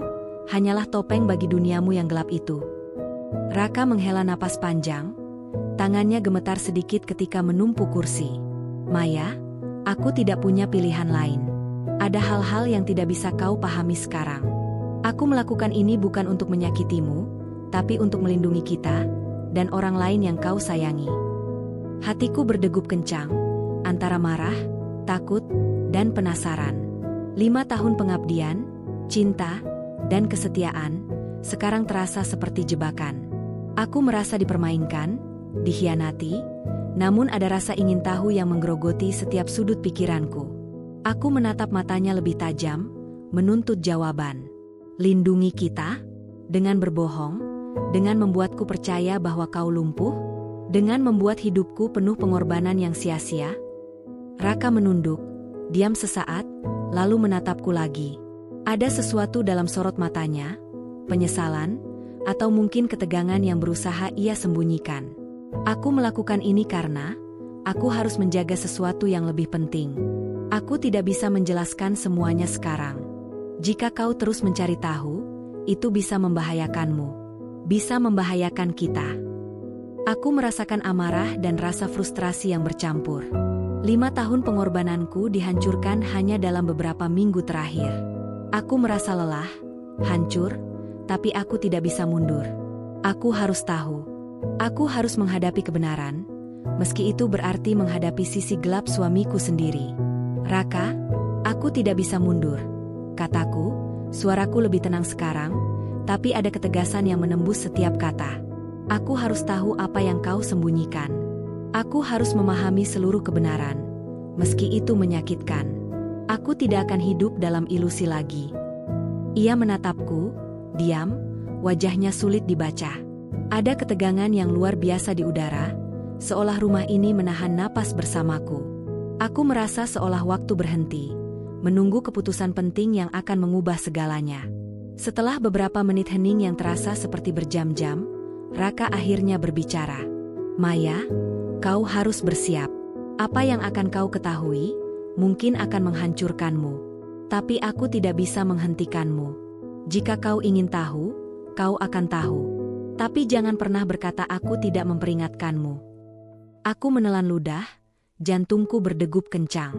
hanyalah topeng bagi duniamu yang gelap itu? Raka menghela napas panjang, tangannya gemetar sedikit ketika menumpuk kursi. "Maya, aku tidak punya pilihan lain. Ada hal-hal yang tidak bisa kau pahami sekarang. Aku melakukan ini bukan untuk menyakitimu, tapi untuk melindungi kita dan orang lain yang kau sayangi." Hatiku berdegup kencang, antara marah, takut, dan penasaran. 5 tahun pengabdian, cinta, dan kesetiaan, sekarang terasa seperti jebakan. Aku merasa dipermainkan, dikhianati, namun ada rasa ingin tahu yang menggerogoti setiap sudut pikiranku. Aku menatap matanya lebih tajam, menuntut jawaban. "Lindungi kita? Dengan berbohong? Dengan membuatku percaya bahwa kau lumpuh? Dengan membuat hidupku penuh pengorbanan yang sia-sia?" Raka menunduk, diam sesaat, lalu menatapku lagi. Ada sesuatu dalam sorot matanya, penyesalan, atau mungkin ketegangan yang berusaha ia sembunyikan. Aku melakukan ini karena aku harus menjaga sesuatu yang lebih penting. Aku tidak bisa menjelaskan semuanya sekarang. Jika kau terus mencari tahu, itu bisa membahayakanmu. Bisa membahayakan kita. Aku merasakan amarah dan rasa frustrasi yang bercampur. 5 tahun pengorbananku dihancurkan hanya dalam beberapa minggu terakhir. Aku merasa lelah, hancur, tapi aku tidak bisa mundur. Aku harus tahu. Aku harus menghadapi kebenaran, meski itu berarti menghadapi sisi gelap suamiku sendiri. Raka, aku tidak bisa mundur, kataku. Suaraku lebih tenang sekarang, tapi ada ketegasan yang menembus setiap kata. Aku harus tahu apa yang kau sembunyikan. Aku harus memahami seluruh kebenaran, meski itu menyakitkan. Aku tidak akan hidup dalam ilusi lagi. Ia menatapku, diam, wajahnya sulit dibaca. Ada ketegangan yang luar biasa di udara, seolah rumah ini menahan napas bersamaku. Aku merasa seolah waktu berhenti, menunggu keputusan penting yang akan mengubah segalanya. Setelah beberapa menit hening yang terasa seperti berjam-jam, Raka akhirnya berbicara. Maya, kau harus bersiap. Apa yang akan kau ketahui, mungkin akan menghancurkanmu. Tapi aku tidak bisa menghentikanmu. Jika kau ingin tahu, kau akan tahu. Tapi jangan pernah berkata aku tidak memperingatkanmu. Aku menelan ludah, jantungku berdegup kencang.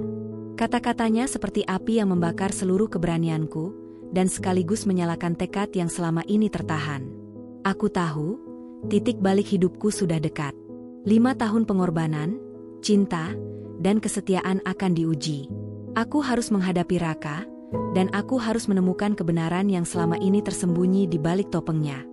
Kata-katanya seperti api yang membakar seluruh keberanianku, dan sekaligus menyalakan tekad yang selama ini tertahan. Aku tahu, titik balik hidupku sudah dekat. 5 tahun pengorbanan, cinta, dan kesetiaan akan diuji. Aku harus menghadapi Raka, dan aku harus menemukan kebenaran yang selama ini tersembunyi di balik topengnya.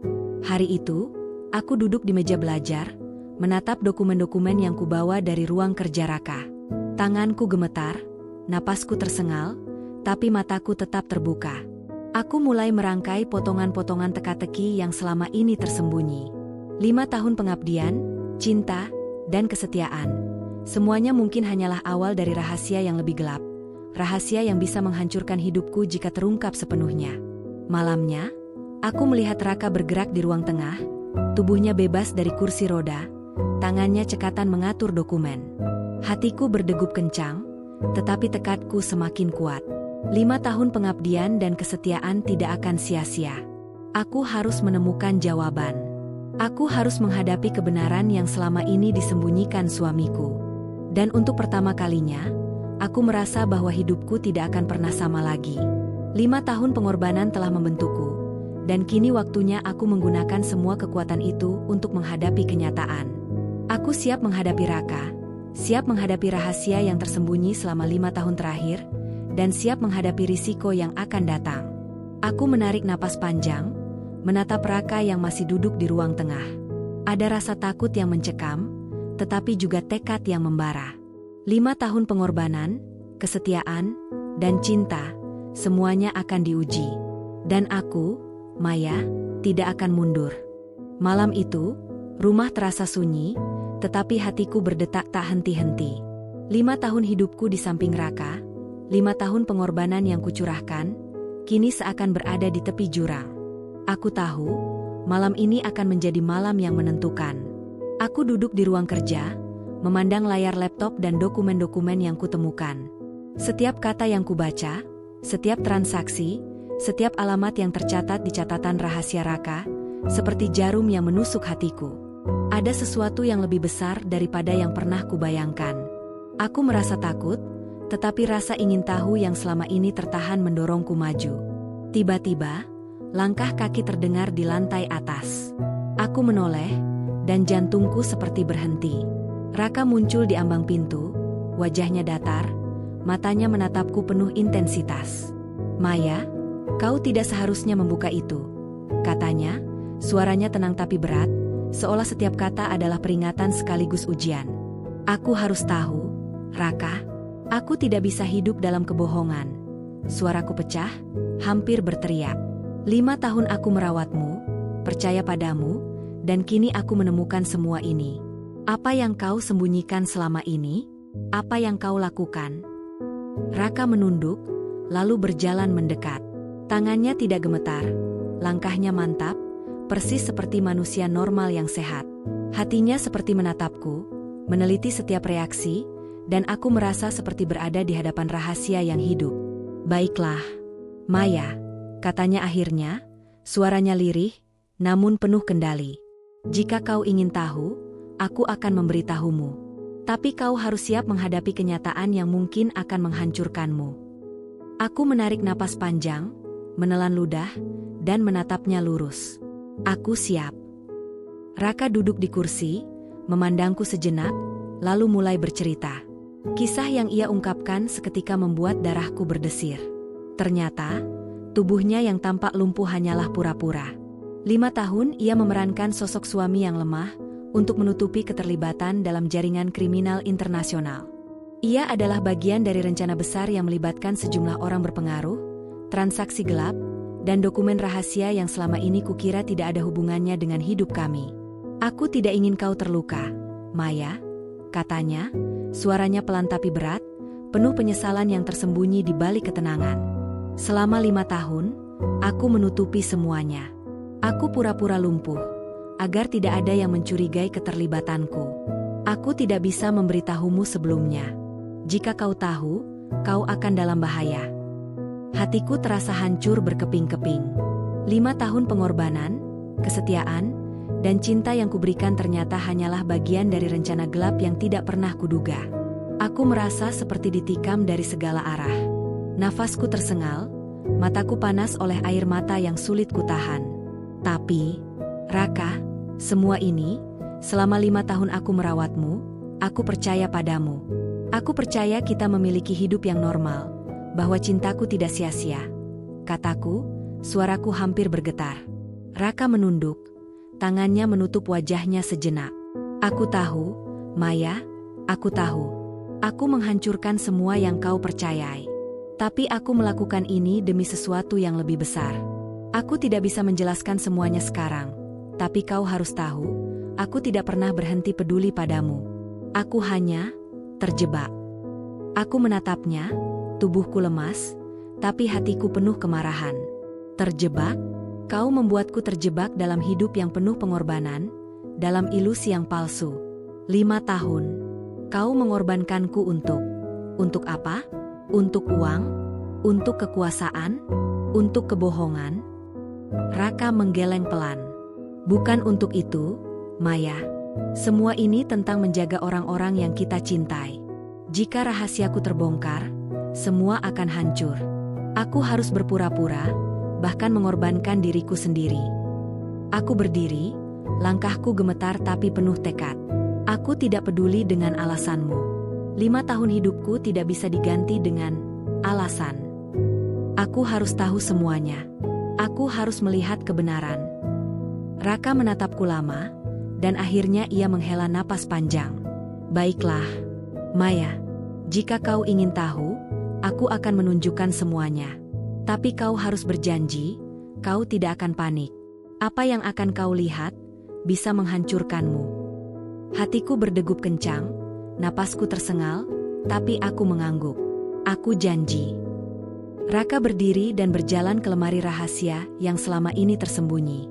Hari itu, aku duduk di meja belajar, menatap dokumen-dokumen yang kubawa dari ruang kerja Raka. Tanganku gemetar, napasku tersengal, tapi mataku tetap terbuka. Aku mulai merangkai potongan-potongan teka-teki yang selama ini tersembunyi. 5 tahun pengabdian, cinta, dan kesetiaan. Semuanya mungkin hanyalah awal dari rahasia yang lebih gelap. Rahasia yang bisa menghancurkan hidupku jika terungkap sepenuhnya. Malamnya, aku melihat Raka bergerak di ruang tengah, tubuhnya bebas dari kursi roda, tangannya cekatan mengatur dokumen. Hatiku berdegup kencang, tetapi tekadku semakin kuat. 5 tahun pengabdian dan kesetiaan tidak akan sia-sia. Aku harus menemukan jawaban. Aku harus menghadapi kebenaran yang selama ini disembunyikan suamiku. Dan untuk pertama kalinya, aku merasa bahwa hidupku tidak akan pernah sama lagi. 5 tahun pengorbanan telah membentukku, dan kini waktunya aku menggunakan semua kekuatan itu untuk menghadapi kenyataan. Aku siap menghadapi Raka, siap menghadapi rahasia yang tersembunyi selama 5 tahun terakhir, dan siap menghadapi risiko yang akan datang. Aku menarik napas panjang, menatap Raka yang masih duduk di ruang tengah. Ada rasa takut yang mencekam, tetapi juga tekad yang membara. 5 tahun pengorbanan, kesetiaan, dan cinta, semuanya akan diuji. Dan aku, Maya, tidak akan mundur. Malam itu, rumah terasa sunyi, tetapi hatiku berdetak tak henti-henti. 5 tahun hidupku di samping Raka, 5 tahun pengorbanan yang kucurahkan, kini seakan berada di tepi jurang. Aku tahu, malam ini akan menjadi malam yang menentukan. Aku duduk di ruang kerja, memandang layar laptop dan dokumen-dokumen yang kutemukan. Setiap kata yang kubaca, setiap transaksi, setiap alamat yang tercatat di catatan rahasia Raka, seperti jarum yang menusuk hatiku. Ada sesuatu yang lebih besar daripada yang pernah kubayangkan. Aku merasa takut, tetapi rasa ingin tahu yang selama ini tertahan mendorongku maju. Tiba-tiba, langkah kaki terdengar di lantai atas. Aku menoleh, dan jantungku seperti berhenti. Raka muncul di ambang pintu, wajahnya datar, matanya menatapku penuh intensitas. Maya, kau tidak seharusnya membuka itu, katanya, suaranya tenang tapi berat, seolah setiap kata adalah peringatan sekaligus ujian. Aku harus tahu, Raka, aku tidak bisa hidup dalam kebohongan. Suaraku pecah, hampir berteriak. 5 tahun aku merawatmu, percaya padamu, dan kini aku menemukan semua ini. Apa yang kau sembunyikan selama ini? Apa yang kau lakukan? Raka menunduk, lalu berjalan mendekat. Tangannya tidak gemetar, langkahnya mantap, persis seperti manusia normal yang sehat. Hatinya seperti menatapku, meneliti setiap reaksi, dan aku merasa seperti berada di hadapan rahasia yang hidup. "Baiklah, Maya," katanya akhirnya, suaranya lirih, namun penuh kendali. "Jika kau ingin tahu, aku akan memberitahumu. Tapi kau harus siap menghadapi kenyataan yang mungkin akan menghancurkanmu." Aku menarik napas panjang, menelan ludah, dan menatapnya lurus. "Aku siap." Raka duduk di kursi, memandangku sejenak, lalu mulai bercerita. Kisah yang ia ungkapkan seketika membuat darahku berdesir. Ternyata, tubuhnya yang tampak lumpuh hanyalah pura-pura. 5 tahun ia memerankan sosok suami yang lemah untuk menutupi keterlibatan dalam jaringan kriminal internasional. Ia adalah bagian dari rencana besar yang melibatkan sejumlah orang berpengaruh, transaksi gelap, dan dokumen rahasia yang selama ini kukira tidak ada hubungannya dengan hidup kami. "Aku tidak ingin kau terluka, Maya," katanya, suaranya pelan tapi berat, penuh penyesalan yang tersembunyi di balik ketenangan. "Selama 5 tahun, aku menutupi semuanya. Aku pura-pura lumpuh, agar tidak ada yang mencurigai keterlibatanku. Aku tidak bisa memberitahumu sebelumnya. Jika kau tahu, kau akan dalam bahaya." Hatiku terasa hancur berkeping-keping. 5 tahun pengorbanan, kesetiaan, dan cinta yang kuberikan ternyata hanyalah bagian dari rencana gelap yang tidak pernah kuduga. Aku merasa seperti ditikam dari segala arah. Nafasku tersengal, mataku panas oleh air mata yang sulit kutahan. "Tapi, Raka, semua ini, selama 5 tahun aku merawatmu, aku percaya padamu. Aku percaya kita memiliki hidup yang normal, bahwa cintaku tidak sia-sia," kataku, suaraku hampir bergetar. Raka menunduk, tangannya menutup wajahnya sejenak. "Aku tahu, Maya, aku tahu. Aku menghancurkan semua yang kau percayai. Tapi aku melakukan ini demi sesuatu yang lebih besar. Aku tidak bisa menjelaskan semuanya sekarang, tapi kau harus tahu, aku tidak pernah berhenti peduli padamu. Aku hanya terjebak." Aku menatapnya, tubuhku lemas, tapi hatiku penuh kemarahan. "Terjebak? Kau membuatku terjebak dalam hidup yang penuh pengorbanan, dalam ilusi yang palsu. 5 tahun. Kau mengorbankanku untuk apa? Untuk uang? Untuk kekuasaan? Untuk kebohongan?" Raka menggeleng pelan. "Bukan untuk itu, Maya. Semua ini tentang menjaga orang-orang yang kita cintai. Jika rahasiaku terbongkar, semua akan hancur. Aku harus berpura-pura, bahkan mengorbankan diriku sendiri." Aku berdiri, langkahku gemetar tapi penuh tekad. "Aku tidak peduli dengan alasanmu. 5 tahun hidupku tidak bisa diganti dengan alasan. Aku harus tahu semuanya. Aku harus melihat kebenaran." Raka menatapku lama, dan akhirnya ia menghela napas panjang. "Baiklah, Maya. Jika kau ingin tahu, aku akan menunjukkan semuanya. Tapi kau harus berjanji, kau tidak akan panik. Apa yang akan kau lihat, bisa menghancurkanmu." Hatiku berdegup kencang, napasku tersengal, tapi aku mengangguk. "Aku janji." Raka berdiri dan berjalan ke lemari rahasia yang selama ini tersembunyi.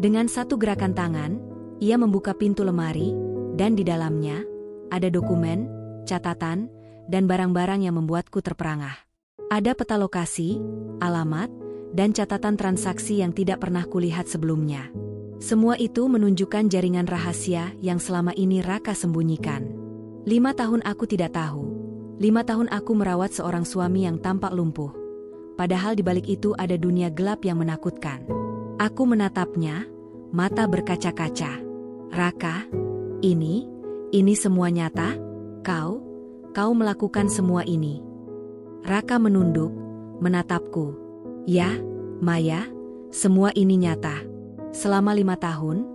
Dengan satu gerakan tangan, ia membuka pintu lemari, dan di dalamnya ada dokumen, catatan, dan barang-barang yang membuatku terperangah. Ada peta lokasi, alamat, dan catatan transaksi yang tidak pernah kulihat sebelumnya. Semua itu menunjukkan jaringan rahasia yang selama ini Raka sembunyikan. 5 tahun aku tidak tahu. 5 tahun aku merawat seorang suami yang tampak lumpuh. Padahal di balik itu ada dunia gelap yang menakutkan. Aku menatapnya, mata berkaca-kaca. "Raka, ini semua nyata? Kau melakukan semua ini?" Raka menunduk, menatapku. "Ya, Maya, semua ini nyata. Selama 5 tahun,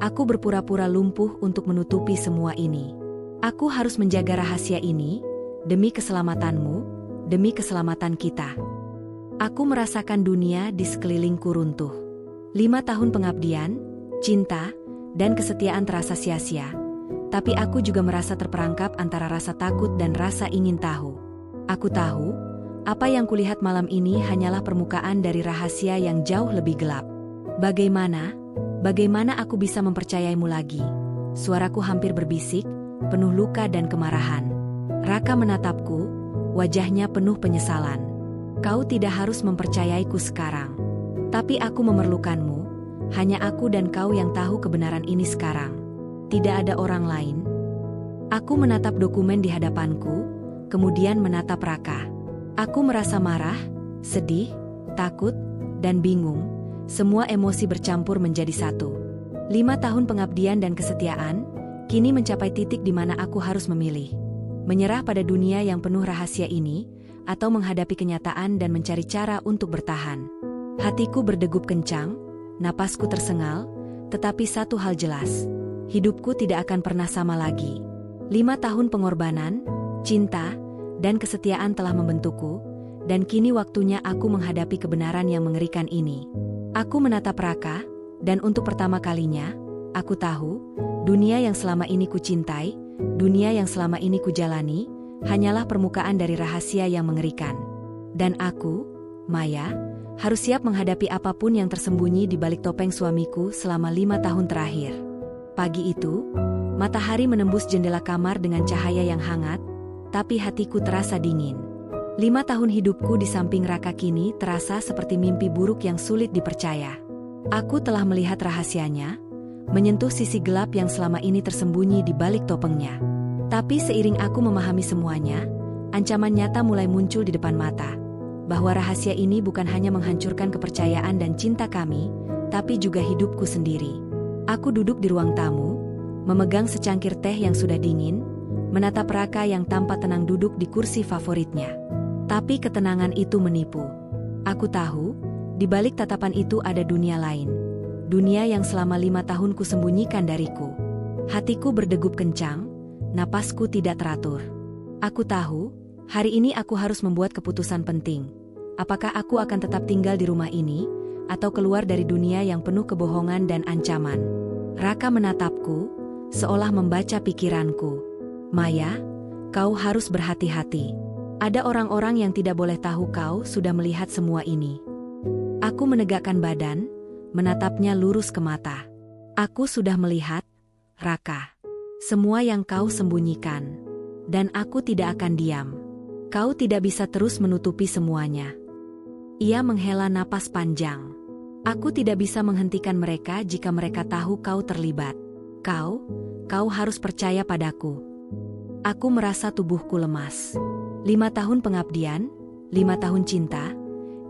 aku berpura-pura lumpuh untuk menutupi semua ini. Aku harus menjaga rahasia ini, demi keselamatanmu, demi keselamatan kita." Aku merasakan dunia di sekelilingku runtuh. 5 tahun pengabdian, cinta, dan kesetiaan terasa sia-sia. Tapi aku juga merasa terperangkap antara rasa takut dan rasa ingin tahu. Aku tahu, apa yang kulihat malam ini hanyalah permukaan dari rahasia yang jauh lebih gelap. Bagaimana Bagaimana aku bisa mempercayaimu lagi? Suaraku hampir berbisik, penuh luka dan kemarahan. Raka menatapku, wajahnya penuh penyesalan. Kau tidak harus mempercayaiku sekarang. Tapi aku memerlukanmu, hanya aku dan kau yang tahu kebenaran ini sekarang. Tidak ada orang lain. Aku menatap dokumen di hadapanku, kemudian menatap Raka. Aku merasa marah, sedih, takut, dan bingung. Semua emosi bercampur menjadi satu. 5 tahun pengabdian dan kesetiaan, kini mencapai titik di mana aku harus memilih. Menyerah pada dunia yang penuh rahasia ini, atau menghadapi kenyataan dan mencari cara untuk bertahan. Hatiku berdegup kencang, napasku tersengal, tetapi satu hal jelas. Hidupku tidak akan pernah sama lagi. 5 tahun pengorbanan, cinta, dan kesetiaan telah membentukku, dan kini waktunya aku menghadapi kebenaran yang mengerikan ini. Aku menatap Raka, dan untuk pertama kalinya, aku tahu, dunia yang selama ini kucintai, dunia yang selama ini kujalani, hanyalah permukaan dari rahasia yang mengerikan. Dan aku, Maya, harus siap menghadapi apapun yang tersembunyi di balik topeng suamiku selama 5 tahun terakhir. Pagi itu, matahari menembus jendela kamar dengan cahaya yang hangat, tapi hatiku terasa dingin. 5 tahun hidupku di samping Raka kini terasa seperti mimpi buruk yang sulit dipercaya. Aku telah melihat rahasianya, menyentuh sisi gelap yang selama ini tersembunyi di balik topengnya. Tapi seiring aku memahami semuanya, ancaman nyata mulai muncul di depan mata. Bahwa rahasia ini bukan hanya menghancurkan kepercayaan dan cinta kami, tapi juga hidupku sendiri. Aku duduk di ruang tamu, memegang secangkir teh yang sudah dingin, menatap Raka yang tampak tenang duduk di kursi favoritnya. Tapi ketenangan itu menipu. Aku tahu, di balik tatapan itu ada dunia lain. Dunia yang selama 5 tahun kusembunyikan dariku. Hatiku berdegup kencang, napasku tidak teratur. Aku tahu, hari ini aku harus membuat keputusan penting. Apakah aku akan tetap tinggal di rumah ini, atau keluar dari dunia yang penuh kebohongan dan ancaman? Raka menatapku, seolah membaca pikiranku. Maya, kau harus berhati-hati. Ada orang-orang yang tidak boleh tahu kau sudah melihat semua ini. Aku menegakkan badan, menatapnya lurus ke mata. Aku sudah melihat, Raka, semua yang kau sembunyikan. Dan aku tidak akan diam. Kau tidak bisa terus menutupi semuanya. Ia menghela napas panjang. Aku tidak bisa menghentikan mereka jika mereka tahu kau terlibat. Kau harus percaya padaku. Aku merasa tubuhku lemas. 5 tahun pengabdian, 5 tahun cinta,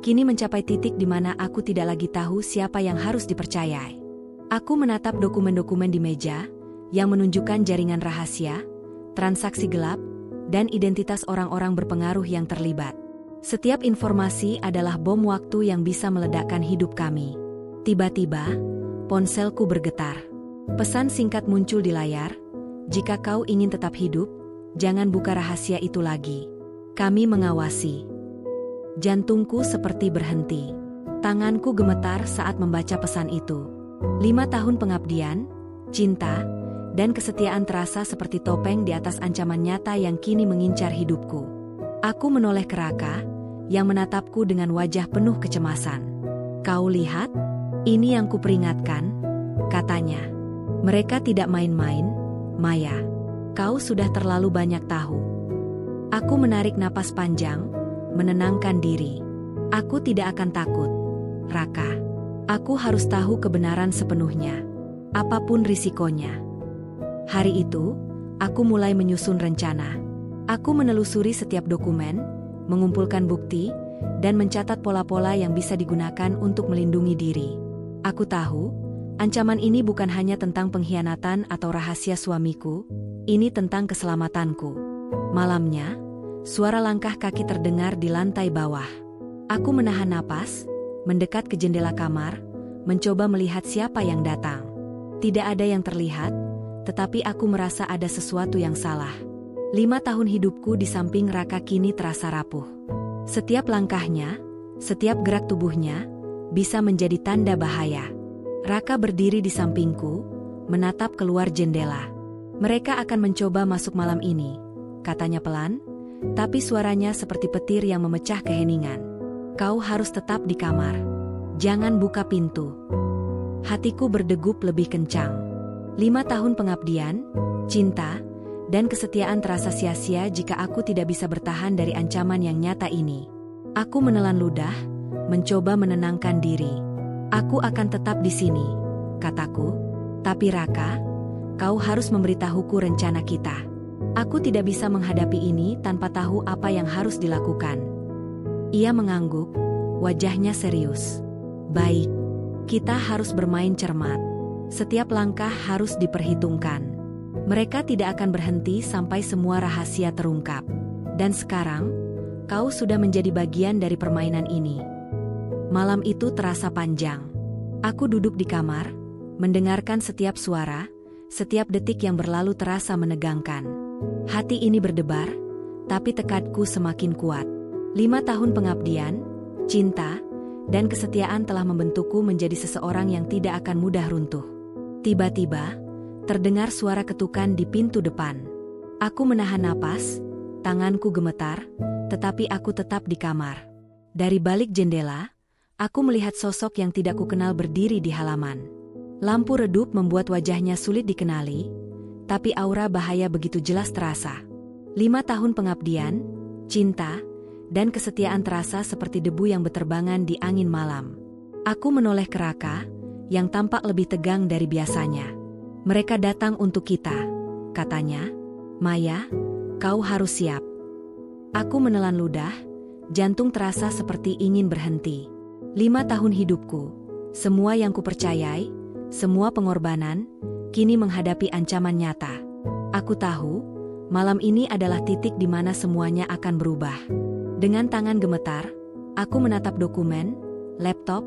kini mencapai titik di mana aku tidak lagi tahu siapa yang harus dipercayai. Aku menatap dokumen-dokumen di meja, yang menunjukkan jaringan rahasia, transaksi gelap, dan identitas orang-orang berpengaruh yang terlibat. Setiap informasi adalah bom waktu yang bisa meledakkan hidup kami. Tiba-tiba, ponselku bergetar. Pesan singkat muncul di layar, jika kau ingin tetap hidup, jangan buka rahasia itu lagi. Kami mengawasi. Jantungku seperti berhenti. Tanganku gemetar saat membaca pesan itu. 5 tahun pengabdian, cinta, dan kesetiaan terasa seperti topeng di atas ancaman nyata yang kini mengincar hidupku. Aku menoleh ke Raka, yang menatapku dengan wajah penuh kecemasan. Kau lihat? Ini yang kuperingatkan, katanya. Mereka tidak main-main, Maya. Kau sudah terlalu banyak tahu. Aku menarik napas panjang, menenangkan diri. Aku tidak akan takut, Raka. Aku harus tahu kebenaran sepenuhnya, apapun risikonya. Hari itu, aku mulai menyusun rencana. Aku menelusuri setiap dokumen, mengumpulkan bukti, dan mencatat pola-pola yang bisa digunakan untuk melindungi diri. Aku tahu, ancaman ini bukan hanya tentang pengkhianatan atau rahasia suamiku, ini tentang keselamatanku. Malamnya, suara langkah kaki terdengar di lantai bawah. Aku menahan napas, mendekat ke jendela kamar, mencoba melihat siapa yang datang. Tidak ada yang terlihat, tetapi aku merasa ada sesuatu yang salah. 5 tahun hidupku di samping Raka kini terasa rapuh. Setiap langkahnya, setiap gerak tubuhnya, bisa menjadi tanda bahaya. Raka berdiri di sampingku, menatap keluar jendela. Mereka akan mencoba masuk malam ini, katanya pelan, tapi suaranya seperti petir yang memecah keheningan. Kau harus tetap di kamar. Jangan buka pintu. Hatiku berdegup lebih kencang. 5 tahun pengabdian, cinta, dan kesetiaan terasa sia-sia jika aku tidak bisa bertahan dari ancaman yang nyata ini. Aku menelan ludah, mencoba menenangkan diri. Aku akan tetap di sini, kataku. Tapi Raka, kau harus memberitahuku rencana kita. Aku tidak bisa menghadapi ini tanpa tahu apa yang harus dilakukan. Ia mengangguk, wajahnya serius. Baik, kita harus bermain cermat. Setiap langkah harus diperhitungkan. Mereka tidak akan berhenti sampai semua rahasia terungkap. Dan sekarang, kau sudah menjadi bagian dari permainan ini. Malam itu terasa panjang. Aku duduk di kamar, mendengarkan setiap suara, setiap detik yang berlalu terasa menegangkan. Hati ini berdebar, tapi tekadku semakin kuat. 5 tahun pengabdian, cinta, dan kesetiaan telah membentukku menjadi seseorang yang tidak akan mudah runtuh. Tiba-tiba, terdengar suara ketukan di pintu depan. Aku menahan napas, tanganku gemetar, tetapi aku tetap di kamar. Dari balik jendela, aku melihat sosok yang tidak kukenal berdiri di halaman. Lampu redup membuat wajahnya sulit dikenali, tapi aura bahaya begitu jelas terasa. 5 tahun pengabdian, cinta, dan kesetiaan terasa seperti debu yang berterbangan di angin malam. Aku menoleh ke Raka, yang tampak lebih tegang dari biasanya. Mereka datang untuk kita, katanya. Maya, kau harus siap. Aku menelan ludah, jantung terasa seperti ingin berhenti. 5 tahun hidupku, semua yang kupercayai, semua pengorbanan, kini menghadapi ancaman nyata. Aku tahu, malam ini adalah titik di mana semuanya akan berubah. Dengan tangan gemetar, aku menatap dokumen, laptop,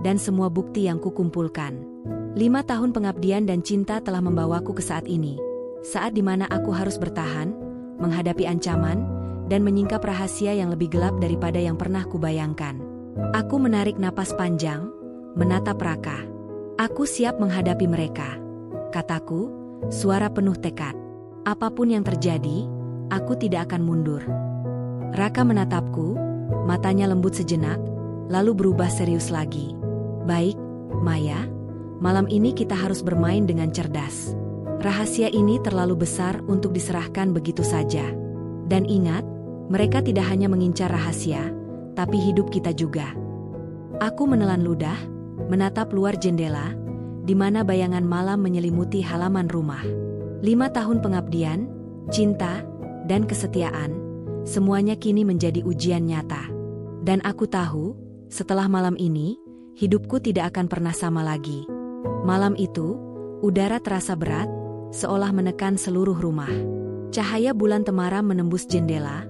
dan semua bukti yang kukumpulkan. 5 tahun pengabdian dan cinta telah membawaku ke saat ini. Saat di mana aku harus bertahan, menghadapi ancaman, dan menyingkap rahasia yang lebih gelap daripada yang pernah kubayangkan. Aku menarik napas panjang, menatap Raka. Aku siap menghadapi mereka, kataku, suara penuh tekad. Apapun yang terjadi, aku tidak akan mundur. Raka menatapku, matanya lembut sejenak, lalu berubah serius lagi. Baik, Maya, malam ini kita harus bermain dengan cerdas. Rahasia ini terlalu besar untuk diserahkan begitu saja. Dan ingat, mereka tidak hanya mengincar rahasia, tapi hidup kita juga. Aku menelan ludah, menatap luar jendela, di mana bayangan malam menyelimuti halaman rumah. 5 tahun pengabdian, cinta, dan kesetiaan, semuanya kini menjadi ujian nyata. Dan aku tahu, setelah malam ini, hidupku tidak akan pernah sama lagi. Malam itu, udara terasa berat, seolah menekan seluruh rumah. Cahaya bulan temaram menembus jendela,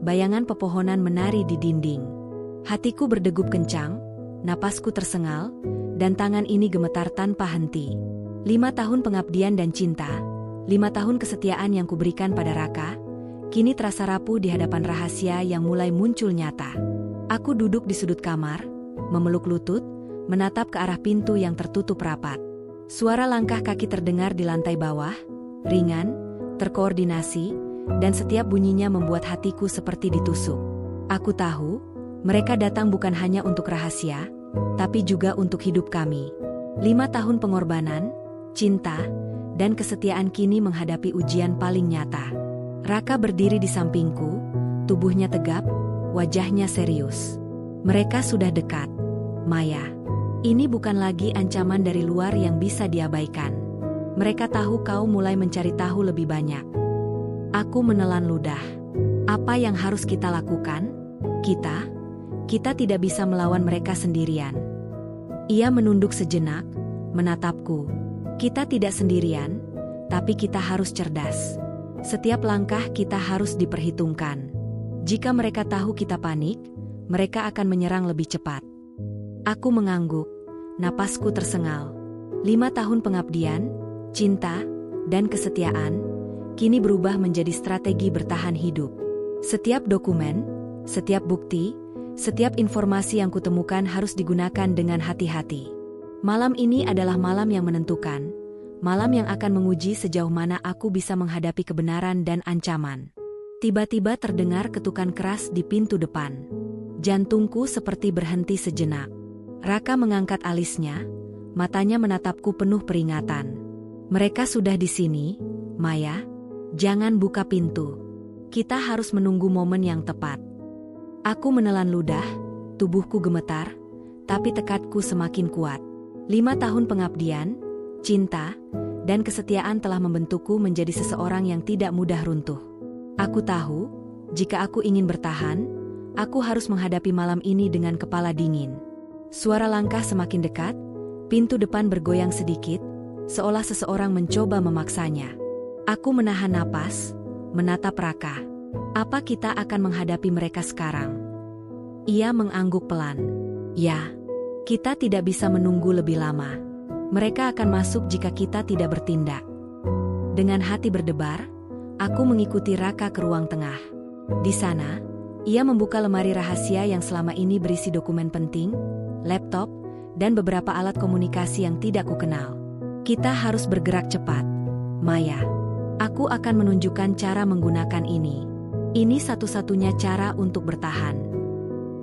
bayangan pepohonan menari di dinding. Hatiku berdegup kencang, napasku tersengal, dan tangan ini gemetar tanpa henti. 5 tahun pengabdian dan cinta, 5 tahun kesetiaan yang kuberikan pada Raka, kini terasa rapuh di hadapan rahasia yang mulai muncul nyata. Aku duduk di sudut kamar, memeluk lutut, menatap ke arah pintu yang tertutup rapat. Suara langkah kaki terdengar di lantai bawah, ringan, terkoordinasi, dan setiap bunyinya membuat hatiku seperti ditusuk. Aku tahu, mereka datang bukan hanya untuk rahasia, tapi juga untuk hidup kami. 5 tahun pengorbanan, cinta, dan kesetiaan kini menghadapi ujian paling nyata. Raka berdiri di sampingku, tubuhnya tegap, wajahnya serius. Mereka sudah dekat, Maya. Ini bukan lagi ancaman dari luar yang bisa diabaikan. Mereka tahu kau mulai mencari tahu lebih banyak. Aku menelan ludah. Apa yang harus kita lakukan? Kita tidak bisa melawan mereka sendirian. Ia menunduk sejenak, menatapku. Kita tidak sendirian, tapi kita harus cerdas. Setiap langkah kita harus diperhitungkan. Jika mereka tahu kita panik, mereka akan menyerang lebih cepat. Aku mengangguk, napasku tersengal. 5 tahun pengabdian, cinta, dan kesetiaan, kini berubah menjadi strategi bertahan hidup. Setiap dokumen, setiap bukti, setiap informasi yang kutemukan harus digunakan dengan hati-hati. Malam ini adalah malam yang menentukan, malam yang akan menguji sejauh mana aku bisa menghadapi kebenaran dan ancaman. Tiba-tiba terdengar ketukan keras di pintu depan. Jantungku seperti berhenti sejenak. Raka mengangkat alisnya, Matanya menatapku penuh peringatan. Mereka sudah di sini, Maya. Jangan buka pintu. Kita harus menunggu momen yang tepat. Aku menelan ludah, tubuhku gemetar, tapi tekadku semakin kuat. 5 tahun pengabdian, cinta, dan kesetiaan telah membentukku menjadi seseorang yang tidak mudah runtuh. Aku tahu, jika aku ingin bertahan, aku harus menghadapi malam ini dengan kepala dingin. Suara langkah semakin dekat, pintu depan bergoyang sedikit, seolah seseorang mencoba memaksanya. Aku menahan napas, menatap Raka. Apa kita akan menghadapi mereka sekarang? Ia mengangguk pelan. Ya, kita tidak bisa menunggu lebih lama. Mereka akan masuk jika kita tidak bertindak. Dengan hati berdebar, aku mengikuti Raka ke ruang tengah. Di sana, ia membuka lemari rahasia yang selama ini berisi dokumen penting, laptop, dan beberapa alat komunikasi yang tidak kukenal. Kita harus bergerak cepat, Maya. Aku akan menunjukkan cara menggunakan ini. Ini satu-satunya cara untuk bertahan.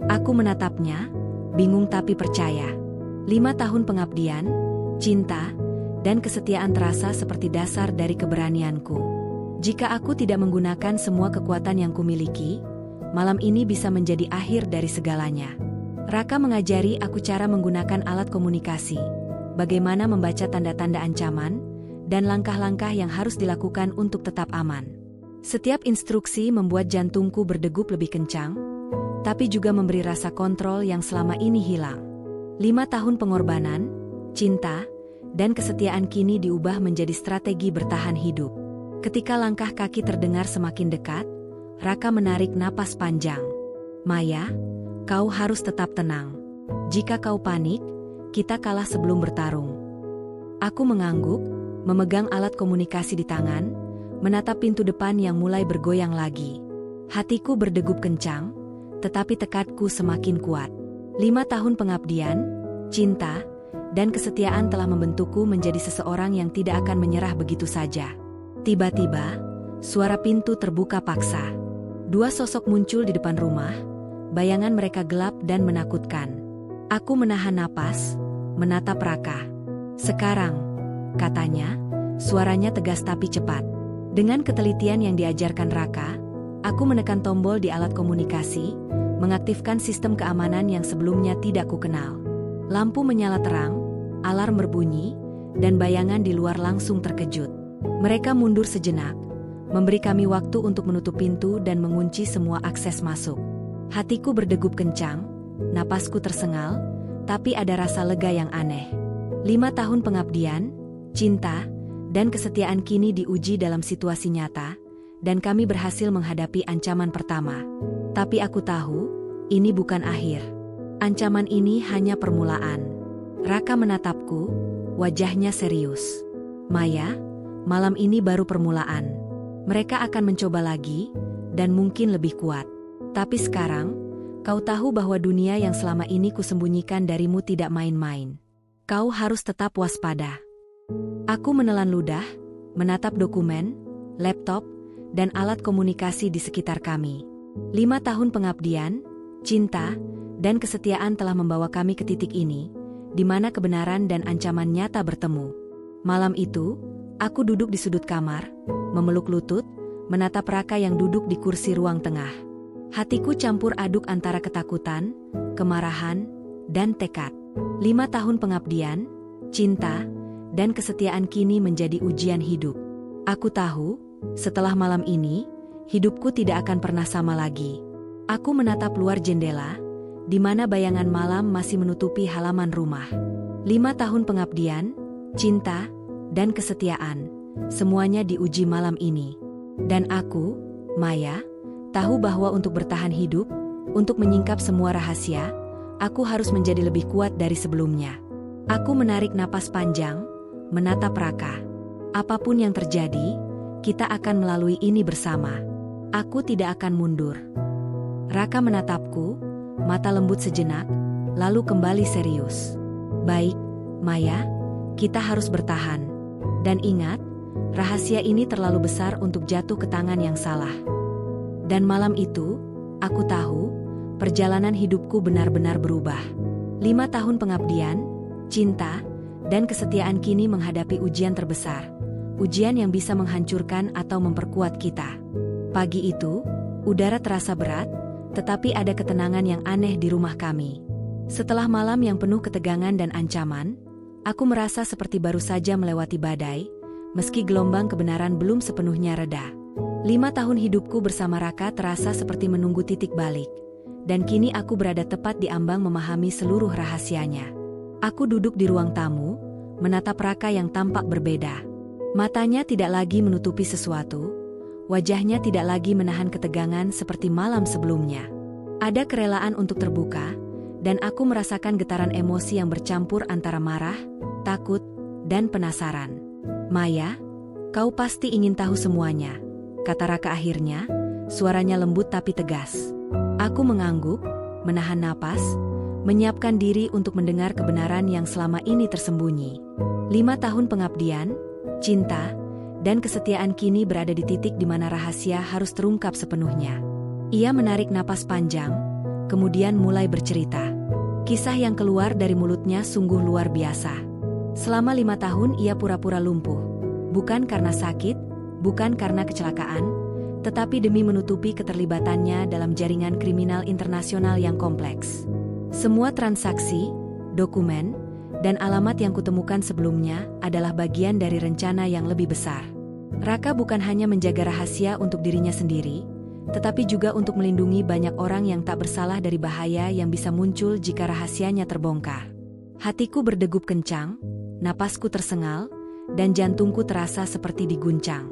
Aku menatapnya, bingung tapi percaya. 5 tahun pengabdian, cinta, dan kesetiaan terasa seperti dasar dari keberanianku. Jika aku tidak menggunakan semua kekuatan yang kumiliki, malam ini bisa menjadi akhir dari segalanya. Raka mengajari aku cara menggunakan alat komunikasi, bagaimana membaca tanda-tanda ancaman, dan langkah-langkah yang harus dilakukan untuk tetap aman. Setiap instruksi membuat jantungku berdegup lebih kencang, tapi juga memberi rasa kontrol yang selama ini hilang. 5 tahun pengorbanan, cinta, dan kesetiaan kini diubah menjadi strategi bertahan hidup. Ketika langkah kaki terdengar semakin dekat, Raka menarik napas panjang. Maya, kau harus tetap tenang. Jika kau panik, kita kalah sebelum bertarung. Aku mengangguk, memegang alat komunikasi di tangan, menatap pintu depan yang mulai bergoyang lagi. Hatiku berdegup kencang, tetapi tekadku semakin kuat. 5 tahun pengabdian, cinta, dan kesetiaan telah membentukku menjadi seseorang yang tidak akan menyerah begitu saja. Tiba-tiba, suara pintu terbuka paksa. 2 sosok muncul di depan rumah, bayangan mereka gelap dan menakutkan. Aku menahan napas, menatap Raka. Sekarang, katanya, suaranya tegas tapi cepat. Dengan ketelitian yang diajarkan Raka, aku menekan tombol di alat komunikasi, mengaktifkan sistem keamanan yang sebelumnya tidak kukenal. Lampu menyala terang, alarm berbunyi, dan bayangan di luar langsung terkejut. Mereka mundur sejenak, memberi kami waktu untuk menutup pintu dan mengunci semua akses masuk. Hatiku berdegup kencang, napasku tersengal, tapi ada rasa lega yang aneh. 5 tahun pengabdian, cinta, dan kesetiaan kini diuji dalam situasi nyata, dan kami berhasil menghadapi ancaman pertama. Tapi aku tahu, ini bukan akhir. Ancaman ini hanya permulaan. Raka menatapku, wajahnya serius. Maya, malam ini baru permulaan. Mereka akan mencoba lagi, dan mungkin lebih kuat. Tapi sekarang, kau tahu bahwa dunia yang selama ini kusembunyikan darimu tidak main-main. Kau harus tetap waspada. Aku menelan ludah, menatap dokumen, laptop, dan alat komunikasi di sekitar kami. 5 tahun pengabdian, cinta, dan kesetiaan telah membawa kami ke titik ini, di mana kebenaran dan ancaman nyata bertemu. Malam itu, aku duduk di sudut kamar, memeluk lutut, menatap Raka yang duduk di kursi ruang tengah. Hatiku campur aduk antara ketakutan, kemarahan, dan tekad. 5 tahun pengabdian, cinta, dan kesetiaan kini menjadi ujian hidup. Aku tahu, setelah malam ini, hidupku tidak akan pernah sama lagi. Aku menatap luar jendela, di mana bayangan malam masih menutupi halaman rumah. 5 tahun pengabdian, cinta, dan kesetiaan, semuanya diuji malam ini. Dan aku, Maya, tahu bahwa untuk bertahan hidup, untuk menyingkap semua rahasia, aku harus menjadi lebih kuat dari sebelumnya. Aku menarik napas panjang, menatap Raka. Apapun yang terjadi, kita akan melalui ini bersama. Aku tidak akan mundur. Raka menatapku, mata lembut sejenak, lalu kembali serius. Baik, Maya, kita harus bertahan. Dan ingat, rahasia ini terlalu besar untuk jatuh ke tangan yang salah. Dan malam itu, aku tahu, perjalanan hidupku benar-benar berubah. 5 tahun pengabdian, cinta, dan kesetiaan kini menghadapi ujian terbesar. Ujian yang bisa menghancurkan atau memperkuat kita. Pagi itu, udara terasa berat, tetapi ada ketenangan yang aneh di rumah kami. Setelah malam yang penuh ketegangan dan ancaman, aku merasa seperti baru saja melewati badai, meski gelombang kebenaran belum sepenuhnya reda. 5 tahun hidupku bersama Raka terasa seperti menunggu titik balik, dan kini aku berada tepat di ambang memahami seluruh rahasianya. Aku duduk di ruang tamu, menatap Raka yang tampak berbeda. Matanya tidak lagi menutupi sesuatu, wajahnya tidak lagi menahan ketegangan seperti malam sebelumnya. Ada kerelaan untuk terbuka, dan aku merasakan getaran emosi yang bercampur antara marah, takut, dan penasaran. "Maya, kau pasti ingin tahu semuanya," kata Raka akhirnya, suaranya lembut tapi tegas. Aku mengangguk, menahan napas, menyiapkan diri untuk mendengar kebenaran yang selama ini tersembunyi. 5 tahun pengabdian, cinta, dan kesetiaan kini berada di titik di mana rahasia harus terungkap sepenuhnya. Ia menarik napas panjang, kemudian mulai bercerita. Kisah yang keluar dari mulutnya sungguh luar biasa. Selama 5 tahun ia pura-pura lumpuh, bukan karena sakit, bukan karena kecelakaan, tetapi demi menutupi keterlibatannya dalam jaringan kriminal internasional yang kompleks. Semua transaksi, dokumen, dan alamat yang kutemukan sebelumnya adalah bagian dari rencana yang lebih besar. Raka bukan hanya menjaga rahasia untuk dirinya sendiri, tetapi juga untuk melindungi banyak orang yang tak bersalah dari bahaya yang bisa muncul jika rahasianya terbongkar. Hatiku berdegup kencang, napasku tersengal, dan jantungku terasa seperti diguncang.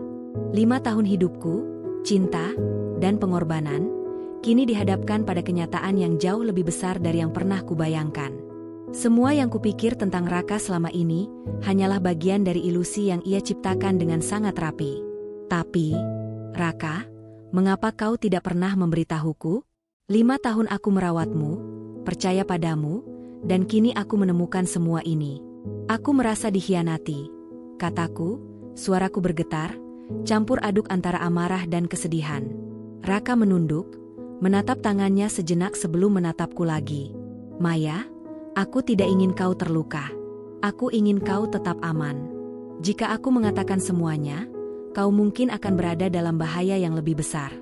5 tahun hidupku, cinta, dan pengorbanan, kini dihadapkan pada kenyataan yang jauh lebih besar dari yang pernah kubayangkan. Semua yang kupikir tentang Raka selama ini hanyalah bagian dari ilusi yang ia ciptakan dengan sangat rapi. Tapi, Raka, mengapa kau tidak pernah memberitahuku? 5 tahun aku merawatmu, percaya padamu, dan kini aku menemukan semua ini. Aku merasa dikhianati, kataku, suaraku bergetar, campur aduk antara amarah dan kesedihan. Raka menunduk, menatap tangannya sejenak sebelum menatapku lagi. "Maya, aku tidak ingin kau terluka. Aku ingin kau tetap aman. Jika aku mengatakan semuanya, kau mungkin akan berada dalam bahaya yang lebih besar.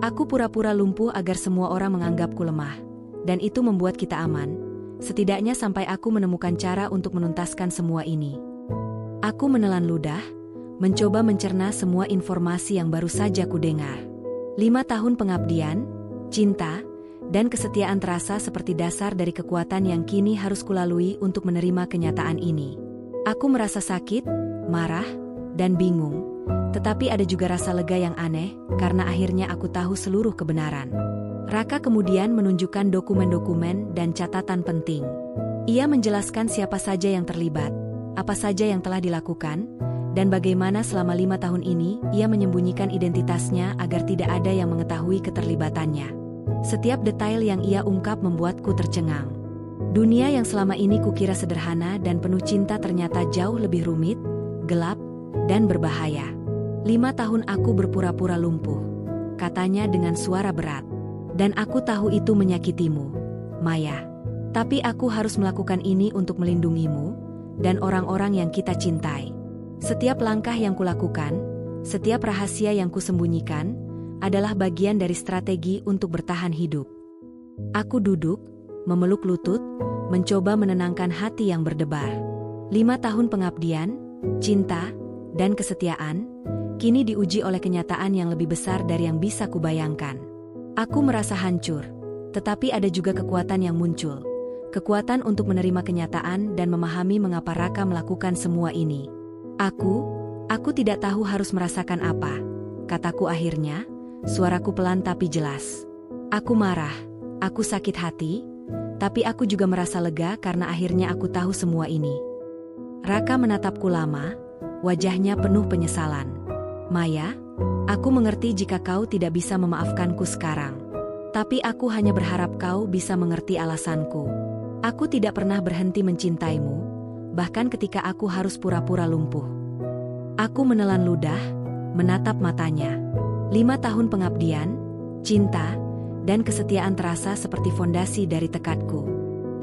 Aku pura-pura lumpuh agar semua orang menganggapku lemah, dan itu membuat kita aman, setidaknya sampai aku menemukan cara untuk menuntaskan semua ini." Aku menelan ludah, mencoba mencerna semua informasi yang baru saja kudengar. 5 tahun pengabdian, cinta, dan kesetiaan terasa seperti dasar dari kekuatan yang kini harus kulalui untuk menerima kenyataan ini. Aku merasa sakit, marah, dan bingung, tetapi ada juga rasa lega yang aneh, karena akhirnya aku tahu seluruh kebenaran. Raka kemudian menunjukkan dokumen-dokumen dan catatan penting. Ia menjelaskan siapa saja yang terlibat, apa saja yang telah dilakukan, dan bagaimana selama 5 tahun ini ia menyembunyikan identitasnya agar tidak ada yang mengetahui keterlibatannya. Setiap detail yang ia ungkap membuatku tercengang. Dunia yang selama ini kukira sederhana dan penuh cinta ternyata jauh lebih rumit, gelap, dan berbahaya. 5 tahun aku berpura-pura lumpuh, katanya dengan suara berat. Dan aku tahu itu menyakitimu, Maya. Tapi aku harus melakukan ini untuk melindungimu dan orang-orang yang kita cintai. Setiap langkah yang kulakukan, setiap rahasia yang kusembunyikan, adalah bagian dari strategi untuk bertahan hidup. Aku duduk, memeluk lutut, mencoba menenangkan hati yang berdebar. 5 tahun pengabdian, cinta, dan kesetiaan, kini diuji oleh kenyataan yang lebih besar dari yang bisa kubayangkan. Aku merasa hancur, tetapi ada juga kekuatan yang muncul. Kekuatan untuk menerima kenyataan dan memahami mengapa Raka melakukan semua ini. Aku tidak tahu harus merasakan apa, kataku akhirnya, suaraku pelan tapi jelas. Aku marah, aku sakit hati, tapi aku juga merasa lega karena akhirnya aku tahu semua ini. Raka menatapku lama, wajahnya penuh penyesalan. Maya, aku mengerti jika kau tidak bisa memaafkanku sekarang. Tapi aku hanya berharap kau bisa mengerti alasanku. Aku tidak pernah berhenti mencintaimu, bahkan ketika aku harus pura-pura lumpuh. Aku menelan ludah, menatap matanya. 5 tahun pengabdian, cinta, dan kesetiaan terasa seperti fondasi dari tekadku.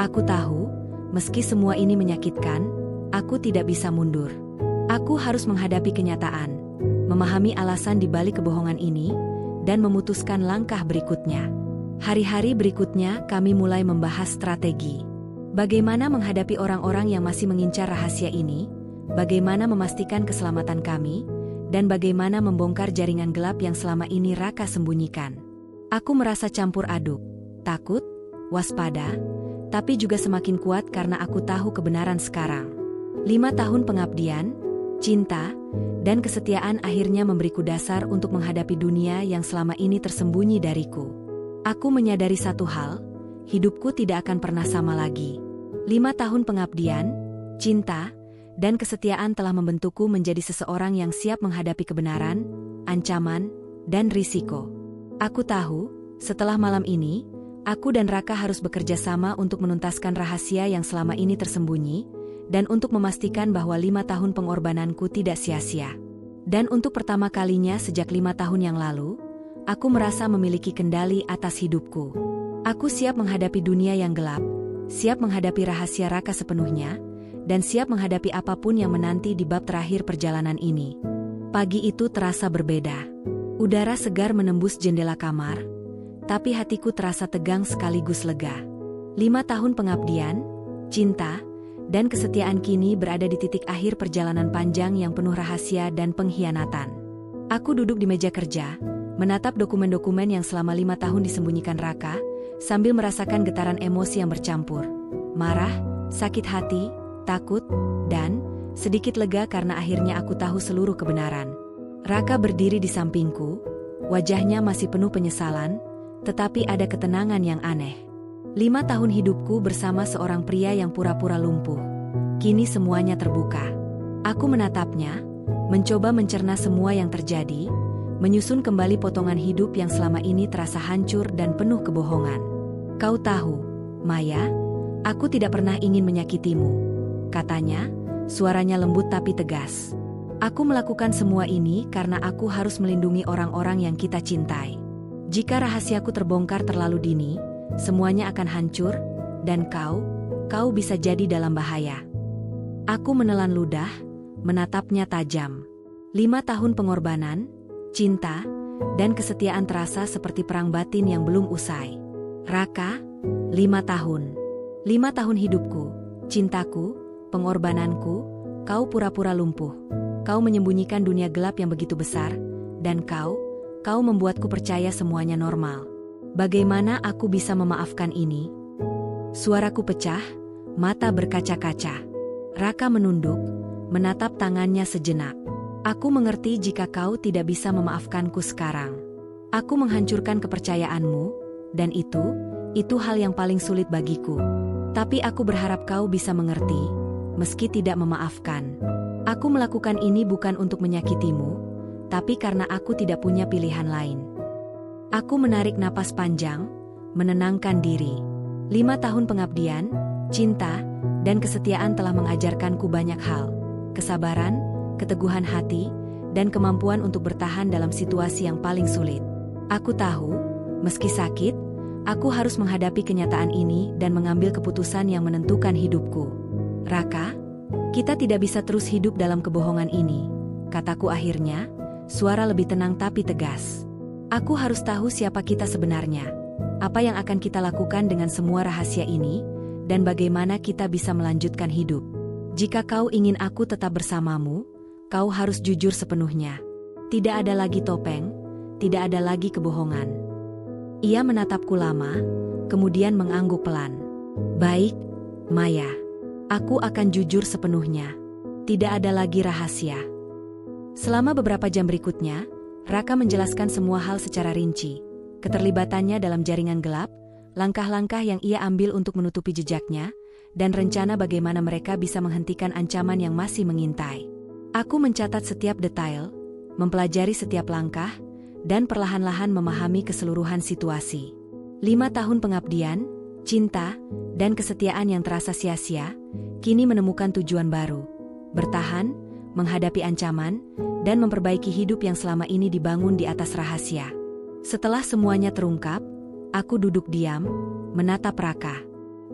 Aku tahu, meski semua ini menyakitkan, Aku tidak bisa mundur. Aku harus menghadapi kenyataan, memahami alasan di balik kebohongan ini, dan memutuskan langkah berikutnya. Hari-hari berikutnya kami mulai membahas strategi. Bagaimana menghadapi orang-orang yang masih mengincar rahasia ini, bagaimana memastikan keselamatan kami, dan bagaimana membongkar jaringan gelap yang selama ini Raka sembunyikan. Aku merasa campur aduk, takut, waspada, tapi juga semakin kuat karena aku tahu kebenaran sekarang. 5 tahun pengabdian, cinta, dan kesetiaan akhirnya memberiku dasar untuk menghadapi dunia yang selama ini tersembunyi dariku. Aku menyadari satu hal, hidupku tidak akan pernah sama lagi. 5 tahun pengabdian, cinta, dan kesetiaan telah membentukku menjadi seseorang yang siap menghadapi kebenaran, ancaman, dan risiko. Aku tahu, setelah malam ini, aku dan Raka harus bekerja sama untuk menuntaskan rahasia yang selama ini tersembunyi, dan untuk memastikan bahwa 5 tahun pengorbananku tidak sia-sia. Dan untuk pertama kalinya sejak 5 tahun yang lalu, aku merasa memiliki kendali atas hidupku. Aku siap menghadapi dunia yang gelap, siap menghadapi rahasia Raka sepenuhnya, dan siap menghadapi apapun yang menanti di bab terakhir perjalanan ini. Pagi itu terasa berbeda. Udara segar menembus jendela kamar, tapi hatiku terasa tegang sekaligus lega. 5 tahun pengabdian, cinta, dan kesetiaan kini berada di titik akhir perjalanan panjang yang penuh rahasia dan pengkhianatan. Aku duduk di meja kerja, menatap dokumen-dokumen yang selama 5 tahun disembunyikan Raka, sambil merasakan getaran emosi yang bercampur. Marah, sakit hati, takut, dan sedikit lega karena akhirnya aku tahu seluruh kebenaran. Raka berdiri di sampingku, wajahnya masih penuh penyesalan, tetapi ada ketenangan yang aneh. 5 tahun hidupku bersama seorang pria yang pura-pura lumpuh. Kini semuanya terbuka. Aku menatapnya, mencoba mencerna semua yang terjadi, menyusun kembali potongan hidup yang selama ini terasa hancur dan penuh kebohongan. Kau tahu, Maya, aku tidak pernah ingin menyakitimu, katanya, suaranya lembut tapi tegas. Aku melakukan semua ini karena aku harus melindungi orang-orang yang kita cintai. Jika rahasiaku terbongkar terlalu dini, semuanya akan hancur, dan kau bisa jadi dalam bahaya. Aku menelan ludah, menatapnya tajam. 5 tahun pengorbanan, cinta, dan kesetiaan terasa seperti perang batin yang belum usai. Raka, 5 tahun. 5 tahun hidupku, cintaku, pengorbananku, kau pura-pura lumpuh. Kau menyembunyikan dunia gelap yang begitu besar, dan kau membuatku percaya semuanya normal. Bagaimana aku bisa memaafkan ini? Suaraku pecah, mata berkaca-kaca. Raka menunduk, menatap tangannya sejenak. Aku mengerti jika kau tidak bisa memaafkanku sekarang. Aku menghancurkan kepercayaanmu, dan itu hal yang paling sulit bagiku. Tapi aku berharap kau bisa mengerti, meski tidak memaafkan. Aku melakukan ini bukan untuk menyakitimu, tapi karena aku tidak punya pilihan lain. Aku menarik napas panjang, menenangkan diri. 5 tahun pengabdian, cinta, dan kesetiaan telah mengajarkanku banyak hal. Kesabaran, keteguhan hati, dan kemampuan untuk bertahan dalam situasi yang paling sulit. Aku tahu, meski sakit, aku harus menghadapi kenyataan ini dan mengambil keputusan yang menentukan hidupku. Raka, kita tidak bisa terus hidup dalam kebohongan ini, kataku akhirnya, suara lebih tenang tapi tegas. Aku harus tahu siapa kita sebenarnya, apa yang akan kita lakukan dengan semua rahasia ini, dan bagaimana kita bisa melanjutkan hidup. Jika kau ingin aku tetap bersamamu, kau harus jujur sepenuhnya. Tidak ada lagi topeng, tidak ada lagi kebohongan. Ia menatapku lama, kemudian mengangguk pelan. Baik, Maya. Aku akan jujur sepenuhnya. Tidak ada lagi rahasia. Selama beberapa jam berikutnya, Raka menjelaskan semua hal secara rinci. Keterlibatannya dalam jaringan gelap, langkah-langkah yang ia ambil untuk menutupi jejaknya, dan rencana bagaimana mereka bisa menghentikan ancaman yang masih mengintai. Aku mencatat setiap detail, mempelajari setiap langkah, dan perlahan-lahan memahami keseluruhan situasi. 5 tahun pengabdian, cinta, dan kesetiaan yang terasa sia-sia, kini menemukan tujuan baru. Bertahan, menghadapi ancaman, dan memperbaiki hidup yang selama ini dibangun di atas rahasia. Setelah semuanya terungkap, aku duduk diam, menatap Raka.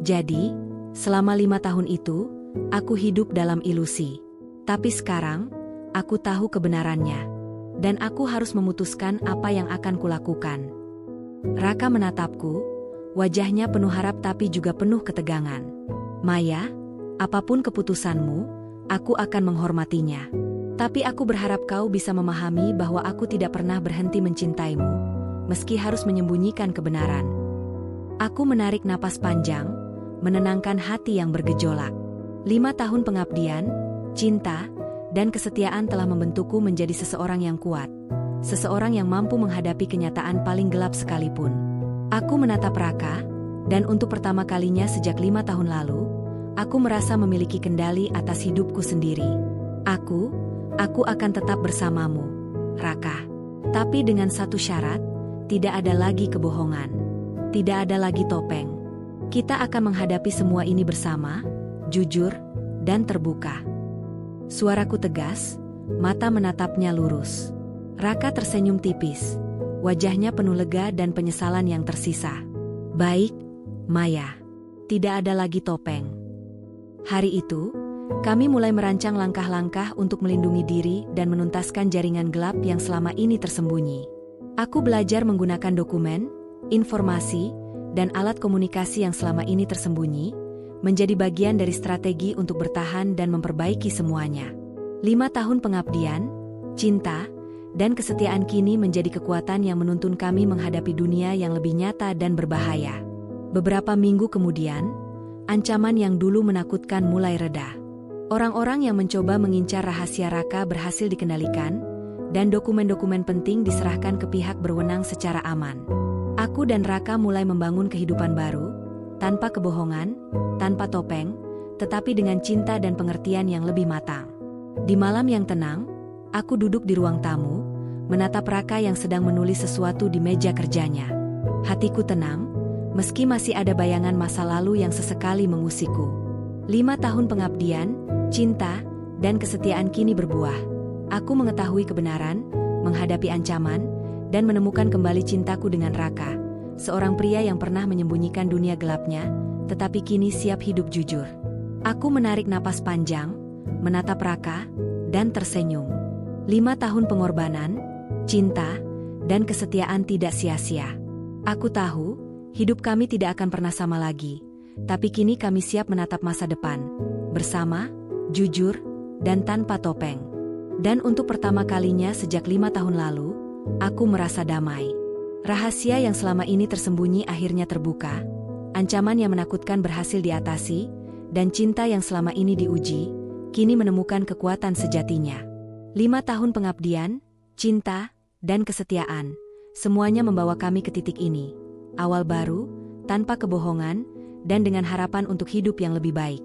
Jadi, selama 5 tahun itu, aku hidup dalam ilusi. Tapi sekarang, aku tahu kebenarannya. Dan aku harus memutuskan apa yang akan kulakukan. Raka menatapku, wajahnya penuh harap tapi juga penuh ketegangan. Maya, apapun keputusanmu, aku akan menghormatinya. Tapi aku berharap kau bisa memahami bahwa aku tidak pernah berhenti mencintaimu, meski harus menyembunyikan kebenaran. Aku menarik napas panjang, menenangkan hati yang bergejolak. 5 tahun pengabdian, cinta, dan kesetiaan telah membentukku menjadi seseorang yang kuat. Seseorang yang mampu menghadapi kenyataan paling gelap sekalipun. Aku menatap Raka, dan untuk pertama kalinya sejak 5 tahun lalu, aku merasa memiliki kendali atas hidupku sendiri. Aku akan tetap bersamamu, Raka. Tapi dengan satu syarat, tidak ada lagi kebohongan. Tidak ada lagi topeng. Kita akan menghadapi semua ini bersama, jujur, dan terbuka. Suaraku tegas, mata menatapnya lurus. Raka tersenyum tipis, wajahnya penuh lega dan penyesalan yang tersisa. Baik, Maya. Tidak ada lagi topeng. Hari itu, kami mulai merancang langkah-langkah untuk melindungi diri dan menuntaskan jaringan gelap yang selama ini tersembunyi. Aku belajar menggunakan dokumen, informasi, dan alat komunikasi yang selama ini tersembunyi, menjadi bagian dari strategi untuk bertahan dan memperbaiki semuanya. 5 tahun pengabdian, cinta, dan kesetiaan kini menjadi kekuatan yang menuntun kami menghadapi dunia yang lebih nyata dan berbahaya. Beberapa minggu kemudian, ancaman yang dulu menakutkan mulai reda. Orang-orang yang mencoba mengincar rahasia Raka berhasil dikendalikan, dan dokumen-dokumen penting diserahkan ke pihak berwenang secara aman. Aku dan Raka mulai membangun kehidupan baru, tanpa kebohongan, tanpa topeng, tetapi dengan cinta dan pengertian yang lebih matang. Di malam yang tenang, aku duduk di ruang tamu, menatap Raka yang sedang menulis sesuatu di meja kerjanya. Hatiku tenang, meski masih ada bayangan masa lalu yang sesekali mengusikku. 5 tahun pengabdian, cinta, dan kesetiaan kini berbuah. Aku mengetahui kebenaran, menghadapi ancaman, dan menemukan kembali cintaku dengan Raka, seorang pria yang pernah menyembunyikan dunia gelapnya, tetapi kini siap hidup jujur. Aku menarik napas panjang, menatap Raka, dan tersenyum. 5 tahun pengorbanan, cinta, dan kesetiaan tidak sia-sia. Aku tahu, hidup kami tidak akan pernah sama lagi, tapi kini kami siap menatap masa depan, bersama, jujur, dan tanpa topeng. Dan untuk pertama kalinya sejak 5 tahun lalu, aku merasa damai. Rahasia yang selama ini tersembunyi akhirnya terbuka, ancaman yang menakutkan berhasil diatasi, dan cinta yang selama ini diuji, kini menemukan kekuatan sejatinya. 5 tahun pengabdian, cinta, dan kesetiaan, semuanya membawa kami ke titik ini. Awal baru, tanpa kebohongan, dan dengan harapan untuk hidup yang lebih baik.